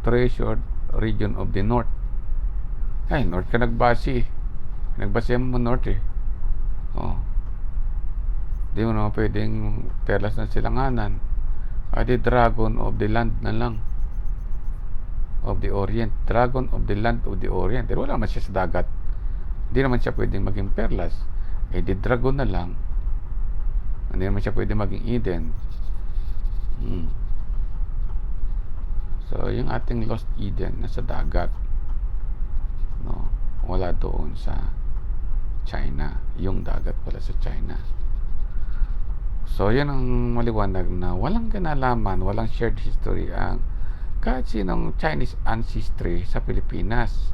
treasured region of the north. Ay, north ka nagbase mo north eh. Di mo naman pwedeng perlas ng silanganan. Ay di dragon of the land na lang, of the orient, dragon of the land of the orient. Pero wala naman siya sa dagat, hindi naman siya pwedeng maging perlas. Eh di dragon na lang, hindi naman siya pwedeng maging Eden. So yung ating lost Eden nasa dagat, no? Wala doon sa China, yung dagat pala sa China. So yan ang maliwanag na walang kinalaman, walang shared history ang kahit sinong Chinese ancestry sa Pilipinas.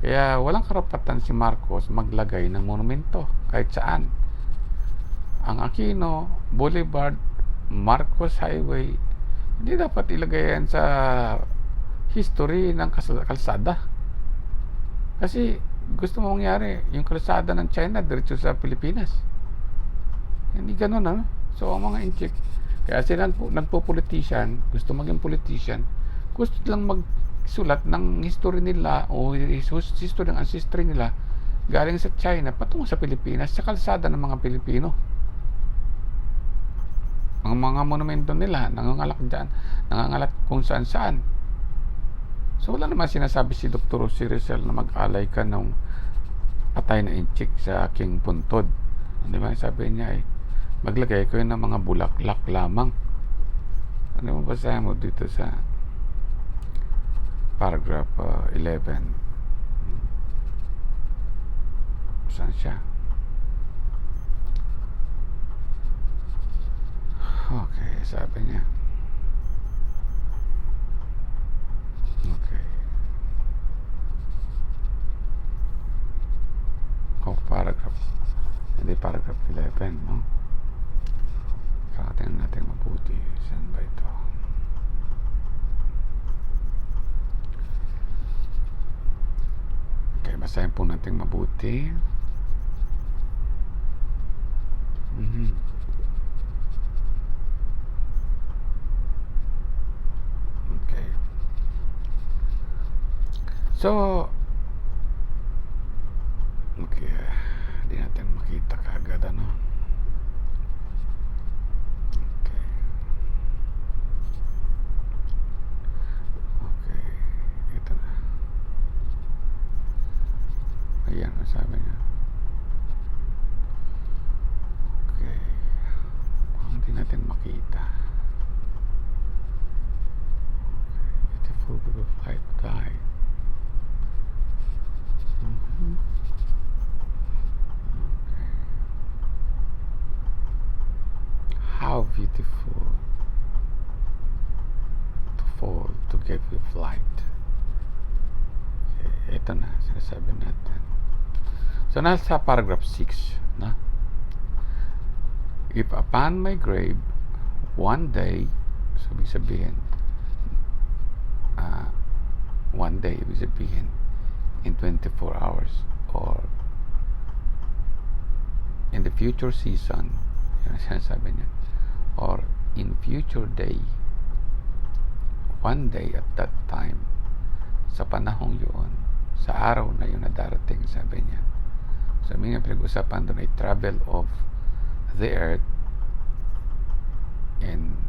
Kaya walang karapatan si Marcos maglagay ng monumento kahit saan. Ang Aquino Boulevard, Marcos Highway, hindi dapat ilagay yan sa history ng kalsada. Kasi gusto mo mangyari yung kalsada ng China diretso sa Pilipinas. Hindi ganun, ano? So ang mga inchik, kaya sila nagpo-politician, gusto maging politician, gusto lang magsulat ng history nila o history ng ancestry nila galing sa China patungo sa Pilipinas, sa kalsada ng mga Pilipino. Ang mga monumento nila nangangalak dyan, nangangalak kung saan saan. So wala naman sinasabi si Dr. Rizal na mag-alay ka ng patay na inchik sa aking puntod. Di ba? Sabi niya ay maglagay ko ng mga bulaklak lamang. Ano mo basahin mo dito sa paragraph 11? Saan siya? Okay, sabi niya. Okay. Paragraph. Hindi, paragraph 11, no? Tingnan natin mabuti. Saan ba ito? Okay, basahin po natin mabuti. Okay. So, okay, hindi natin makita kaagad, ano? Okay. how beautiful to fall to give you flight. Okay, ito na, sinasabi natin. So, nasa paragraph 6, na? If upon my grave, one day, sabi sabihin, one day, ibig sabihin, in 24 hours, or in the future season, yun ang sinasabi niya, or in future day, one day at that time, sa panahong yun, sa araw na yun na darating, sabi niya. Sabi niya, pinag-usapan doon ay travel of the earth and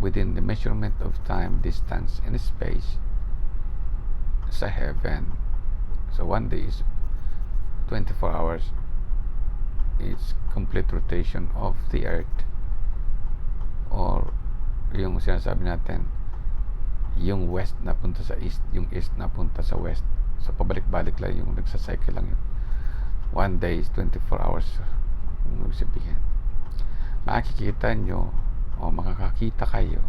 within the measurement of time, distance, and space sa heaven. So one day is 24 hours. It's complete rotation of the earth, or yung sinasabi natin, yung west na punta sa east, yung east na punta sa west. So pabalik-balik lang yung nagsacycle lang yun. One day is 24 hours. Yung sabihin, makikita nyo o makakakita kayo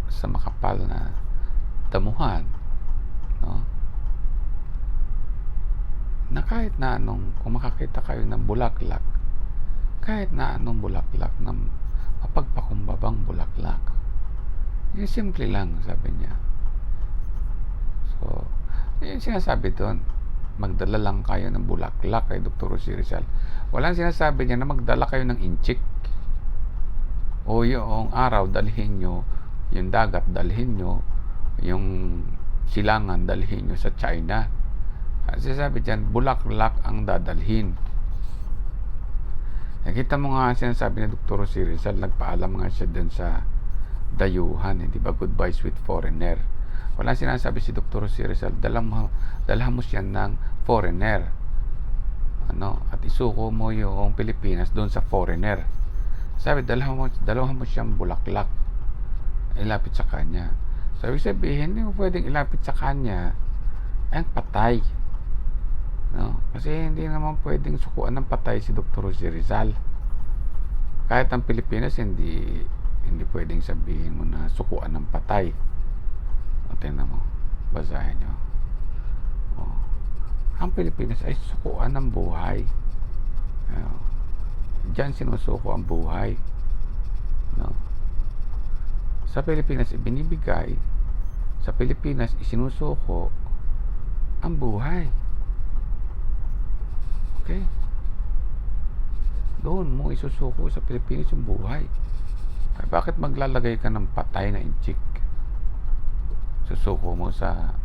sa makapal na damuhan, no? Na kahit na anong, kung makakita kayo ng bulaklak, kahit na anong bulaklak, ng mapagpakumbabang bulaklak, yung simple lang, sabi niya. So, yung sinasabi doon, magdala lang kayo ng bulaklak kay Dr. Jose Rizal. Walang sinasabi niya na magdala kayo ng inchik, o yung araw dalhin nyo, yung dagat dalhin nyo, yung silangan dalhin nyo sa China. Kasi sabi dyan, bulaklak ang dadalhin. Nakita mo nga sinasabi ni Dr. Jose Rizal, nagpaalam nga siya dun sa dayuhan, hindi ba, goodbye sweet foreigner. Wala sinasabi si Dr. Jose Rizal, dalhan mo siya ng foreigner, at isuko mo yung Pilipinas doon sa foreigner. Sabi, dalhan mo siyang bulaklak, ilapit sa kanya. Sabi sabihin, hindi mo pwedeng ilapit sa kanya ang patay, no? Kasi hindi naman pwedeng sukuan ng patay si Dr. Jose Rizal. Kahit ang Pilipinas, hindi pwedeng sabihin mo na sukuan ng patay. O, tingnan mo, basahin nyo. Ang Pilipinas ay sukuan ng buhay. Diyan sinusuko ang buhay, no? Sa Pilipinas ibinibigay, sa Pilipinas isinusuko ang buhay. Okay? Doon mo isusuko sa Pilipinas yung buhay. Ay, bakit maglalagay ka ng patay na inchik? Susuko mo sa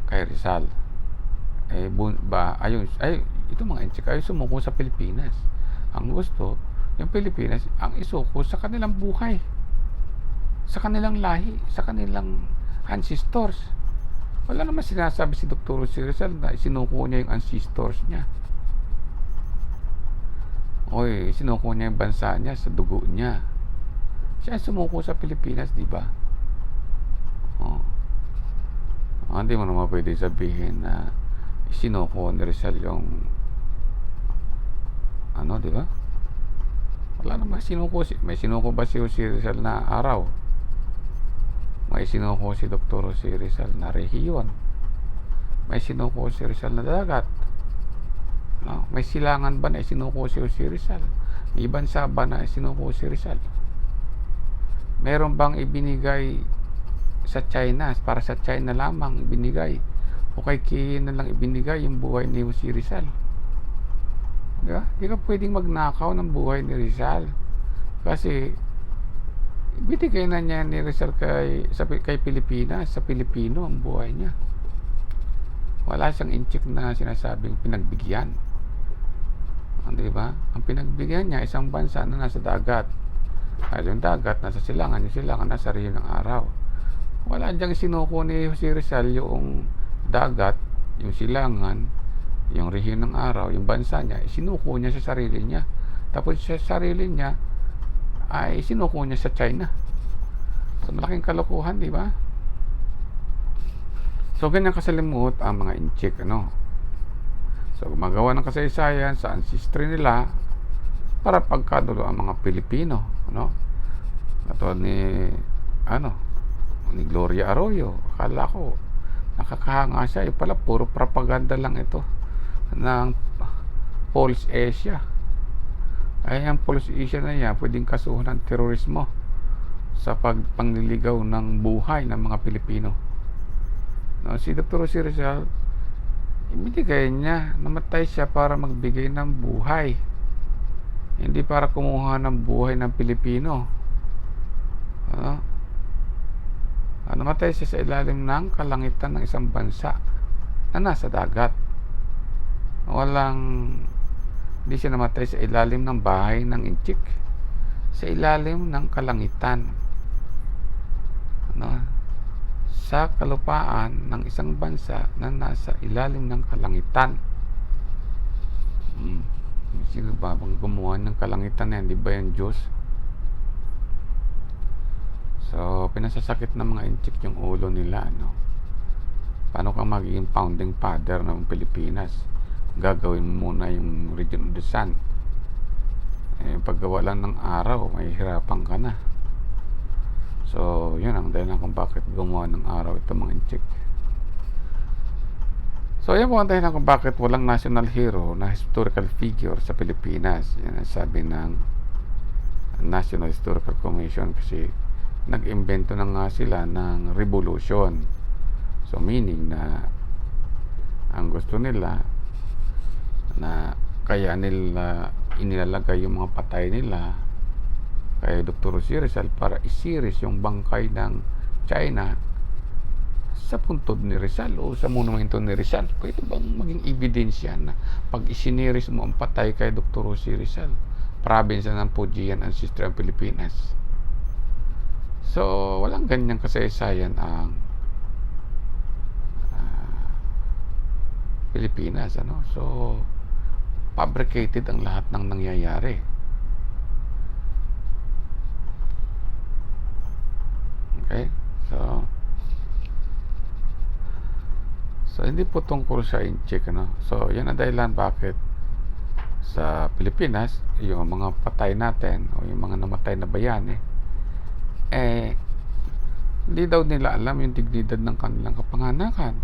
kay Rizal. Ito mga inchik ay sumuko sa Pilipinas. Ang gusto, yung Pilipinas ang isuko sa kanilang buhay, sa kanilang lahi, sa kanilang ancestors. Wala naman sinasabi si Dr. Jose Rizal na isinuko niya yung ancestors niya. Oy, sinuko niya yung bansa niya sa dugo niya. Siya sumuko sa Pilipinas, di ba? Hindi mo naman pwede sabihin na sinuko ni Rizal yung di ba? Wala naman sinuko. May sinuko ba si Jose Rizal na araw? May sinuko si Dr. Jose Rizal na rehiyon. May sinuko si Rizal na dagat, no? May silangan ba na sinuko si Jose Rizal? May bansa ba na sinuko si Rizal? Meron bang ibinigay sa China, para sa China lamang ibinigay, o kay Kiyin na lang ibinigay yung buhay ni Jose Rizal? Diba? Hindi ka pwedeng magnakaw ng buhay ni Rizal, kasi binigay na niya ni Rizal kay Pilipinas, sa Pilipino ang buhay niya. Wala siyang inchik na sinasabing pinagbigyan. Diba? Ang pinagbigyan niya isang bansa na nasa dagat. Yung dagat nasa silangan, yung silangan nasa riyo ng araw. Wala diyang sinuko ni Jose Rizal yung dagat, yung silangan, yung rehiyon ng araw, yung bansa niya, sinuko niya sa sarili niya. Tapos sa sarili niya ay sinuko niya sa China. So, malaking kalokohan, di ba? So, ganyan kasalimuot ang mga inchik, So, So, gumagawa ng kasaysayan sa ancestry nila para pagkadulo ang mga Pilipino, no? Katulad ni Gloria Arroyo. Akala ko nakakahanga siya, pala puro propaganda lang ito ng Polish Asia. Ay, ang Polish Asia na yan pwedeng kasuhan ng terorismo sa pangliligaw ng buhay ng mga Pilipino. No, si Dr. Jose Rizal, ibinigay niya, namatay siya para magbigay ng buhay, hindi para kumuha ng buhay ng Pilipino. Namatay siya sa ilalim ng kalangitan ng isang bansa na nasa dagat. Hindi siya namatay sa ilalim ng bahay ng inchik, sa ilalim ng kalangitan, sa kalupaan ng isang bansa na nasa ilalim ng kalangitan. Sino ba bang gumawa ng kalangitan na yan? Di ba yan Diyos? So, pinasasakit ng mga inchik yung ulo nila, Paano kang magiging founding father ng Pilipinas? Gagawin mo muna yung region of the sun. Paggawa lang ng araw, may hirapan ka na. So, yun ang dahilan kung bakit gumawa ng araw ito mga inchik. So, yan po ang dahilan kung bakit walang national hero na historical figure sa Pilipinas. Yan ang sabi ng National Historical Commission, kasi nag-imbento na nga sila ng revolution. So, meaning na ang gusto nila na kaya nila inilalagay yung mga patay nila kay Dr. Jose Rizal para isiris yung bangkay ng China sa puntod ni Rizal o sa monumento ni Rizal. Pwede bang maging ebidensya na pag isiniris mo ang patay kay Dr. Jose Rizal, province ng Fujian ancestry ang Pilipinas? So, walang ganyang kasaysayan ang Pilipinas, So, fabricated ang lahat ng nangyayari. Okay? So hindi po tungkol sa inchik, So, yan ang dahilan bakit sa Pilipinas, yung mga patay natin o yung mga namatay na bayani, hindi daw nila alam yung dignidad ng kanilang kapanganakan.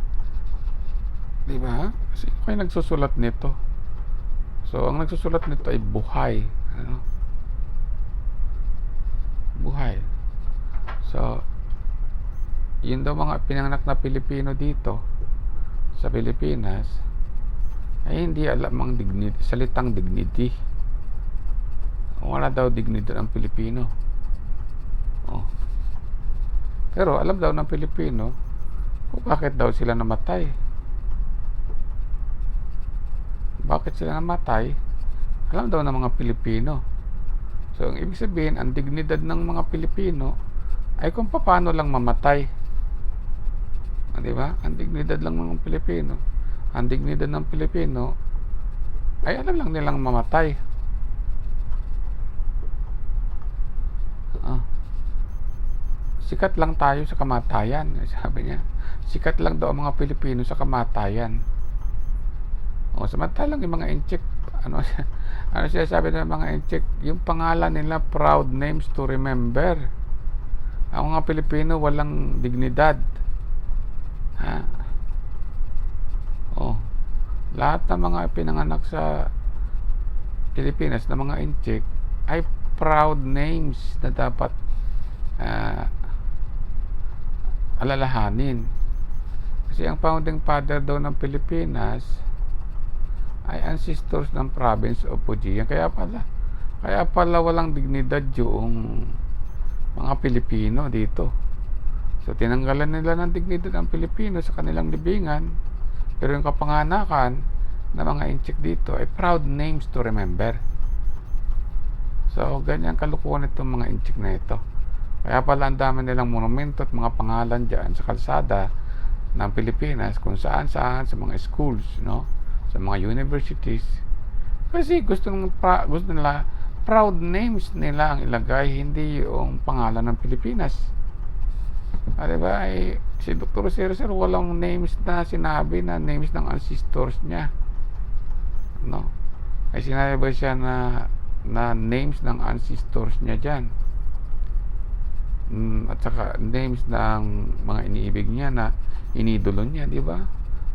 Diba? Sino kayo nagsusulat nito? So, ang nagsusulat nito ay buhay. Buhay. So, yun daw mga pinanganak na Pilipino dito sa Pilipinas ay hindi alam ang dignity, salitang dignity. Wala daw dignidad ang Pilipino. Pero alam daw ng Pilipino kung bakit daw sila namatay. Bakit sila namatay? Alam daw ng mga Pilipino. So, ang ibig sabihin, ang dignidad ng mga Pilipino ay kung paano lang mamatay. Diba? Ang dignidad lang ng Pilipino. Ang dignidad ng Pilipino ay alam lang nilang mamatay. Sikat lang tayo sa kamatayan, sabi niya. Sikat lang daw ang mga Pilipino sa kamatayan. Samantalang yung mga inchik, ano siya sabi ng mga inchik, yung pangalan nila, proud names to remember. Ang mga Pilipino walang dignidad. Lahat ng mga pinanganak sa Pilipinas na mga inchik ay proud names na dapat alalahanin. Kasi ang founding father daw ng Pilipinas ay ancestors ng province of Fujian. Kaya pala walang dignidad yung mga Pilipino dito. So, tinanggalan nila ng dignidad ang Pilipino sa kanilang libingan. Pero yung kapanganakan ng mga inchik dito ay proud names to remember. So, ganyan kalukuhan itong mga inchik na ito. Kaya pala ang dami nilang monumento at mga pangalan dyan sa kalsada ng Pilipinas, kung saan-saan, sa mga schools, sa mga universities. Kasi gusto nila proud names nila ang ilagay, hindi yung pangalan ng Pilipinas. Diba? Si Dr. Jose Rizal walang names na sinabi na names ng ancestors niya. no? Ay sinabi ba siya na names ng ancestors niya diyan? At saka names ng mga iniibig niya na inidolo niya, di ba?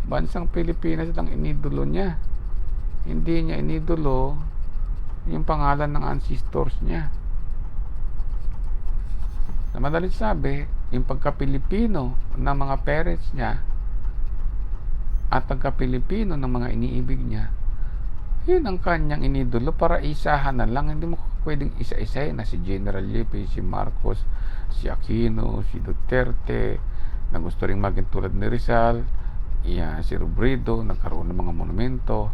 Bansang Pilipinas lang inidolo niya. Hindi niya inidolo yung pangalan ng ancestors niya. Sa madalit sabi, yung pagka-Pilipino ng mga parents niya at pagka-Pilipino ng mga iniibig niya, yun ang kanyang inidolo. Para isahan na lang. Hindi mo pwedeng isa-isahin na si General Yepe, si Marcos, si Aquino, si Duterte, na gusto rin maging tulad ni Rizal, si Robredo, nagkaroon ng mga monumento.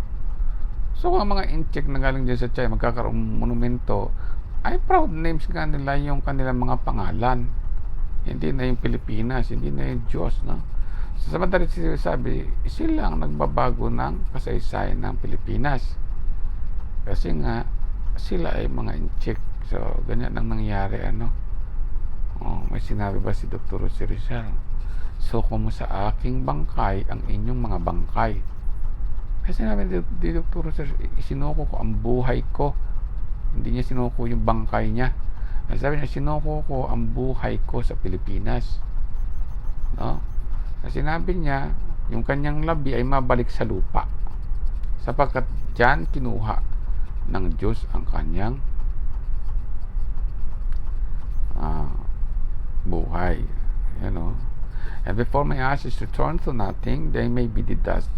So ang mga incheck na galing dyan sa China, magkakaroon ng monumento, ay proud names nga nila yung kanilang mga pangalan. Hindi na yung Pilipinas, hindi na yung Diyos, no? So, sa madalit sabi, sila ang nagbabago ng kasaysayan ng Pilipinas. Kasi nga, sila ay mga incheck. So, ganyan ang nangyari, ano? May sinabi ba si Dr. Jose Rizal? So, kung sa aking bangkay, ang inyong mga bangkay. Kasi sinabi ni Dr. Jose, isinuko ko ang buhay ko. Hindi niya sinuko yung bangkay niya. Sabi niya, sinuko ko ang buhay ko sa Pilipinas. No? Sinabi niya, yung kanyang labi ay mabalik sa lupa. Sapagkat diyan kinuha ng Diyos ang kanyang buhay. You know? And before my ashes return to nothing, they may be the dust.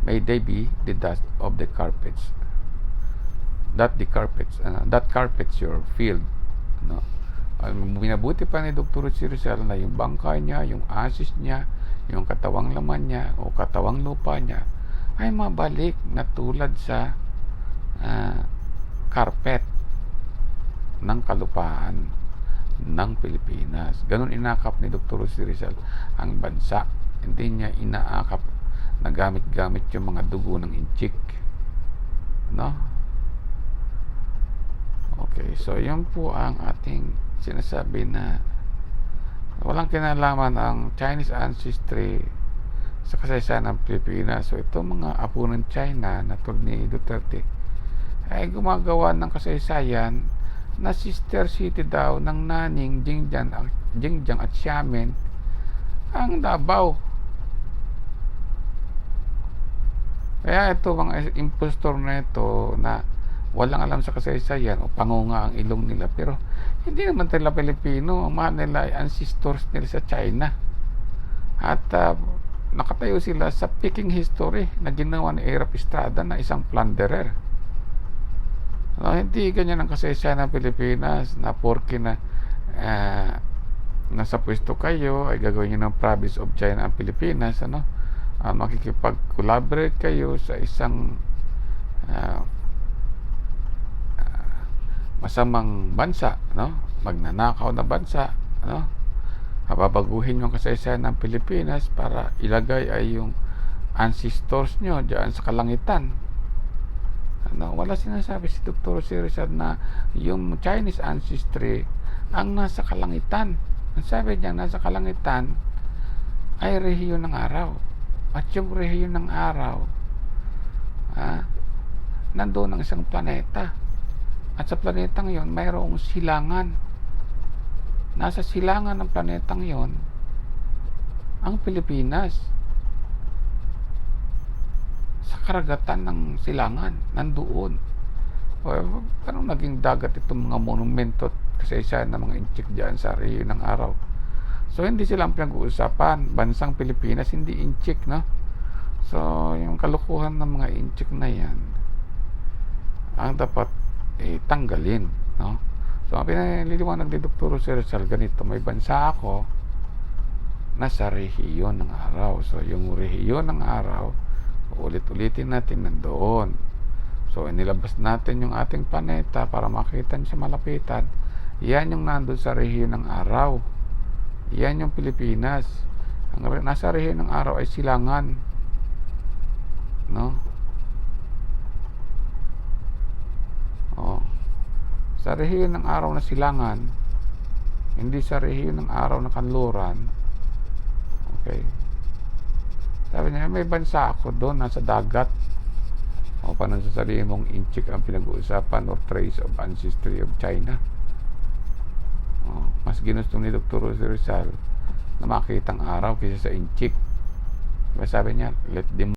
May they be the dust of the carpets. That carpets your field. No? Binabuti pa ni Dr. Rizal na yung bangkay niya, yung ashes niya, yung katawang laman niya o katawang lupa niya ay mabalik na tulad sa carpet ng kalupaan ng Pilipinas. Ganon inakap ni Dr. Rizal ang bansa. Hindi niya inaakap na gamit-gamit yung mga dugo ng inchik. No? Okay, so yun po ang ating sinasabi na walang kinalaman ang Chinese ancestry sa kasaysayan ng Pilipinas. So ito mga apo ng China na tulad ni Duterte ay gumagawa ng kasaysayan na sister city daw ng naning Jingjiang at Xiamen ang Davao. Kaya ito mga impostor na ito na walang alam sa kasaysayan o pangunga ang ilong nila, pero hindi naman nila Pilipino. Ang mahal nila ay ancestors nila sa China, at nakatayo sila sa Peking history na ginawa ni Erap Estrada na isang plunderer. Hindi ganyan ang kasaysayan ng Pilipinas na porke na nasa pwesto kayo ay gagawin nyo ng province of China ang Pilipinas, ano? Makikipag-collaborate kayo sa isang masamang bansa, no? Magnanakaw na bansa, no? Babaguhin yung kasaysayan ng Pilipinas para ilagay ay yung ancestors nyo diyan sa kalangitan. Ano? Wala sinasabi si Dr. Rizal na yung Chinese ancestry ang nasa kalangitan. Ang sabi niya, nasa kalangitan ay rehiyon ng araw. At yung rehiyon ng araw, nandoon ang isang planeta. At sa planetang yon, mayroong silangan. Nasa silangan ng planetang yon ang Pilipinas. Sa karagatan ng silangan, nandoon. Parang naging dagat itong mga monumento at kasaysayan ng mga inchik dyan sa rehiyon ng araw. So hindi sila ang pinag-uusapan. Bansang Pilipinas, hindi inchik, no? So yung kalukuhan ng mga inchik na yan ang dapat tanggalin, no? So ang pinaliliwanag ni Dr. Rizal ganito, may bansa ako nasa rehiyon ng araw. So yung rehiyon ng araw, ulit-ulitin natin nandoon. So inilabas natin yung ating planeta para makita niyo sa malapitan. Yan yung nandoon sa rehiyon ng araw. Yan yung Pilipinas. Ang nasa rehiyon ng araw ay silangan, no? Sa rehiyon ng araw na silangan, hindi sa rehiyon ng araw na kanluran. Okay, sabi niya may bansa ako doon nasa dagat. O paano sasabihin mong inchik ang pinag-uusapan or trace of ancestry of China? Mas ginusto ni Dr. Jose Rizal na makitang araw kaysa sa inchik. Diba sabi niya, let them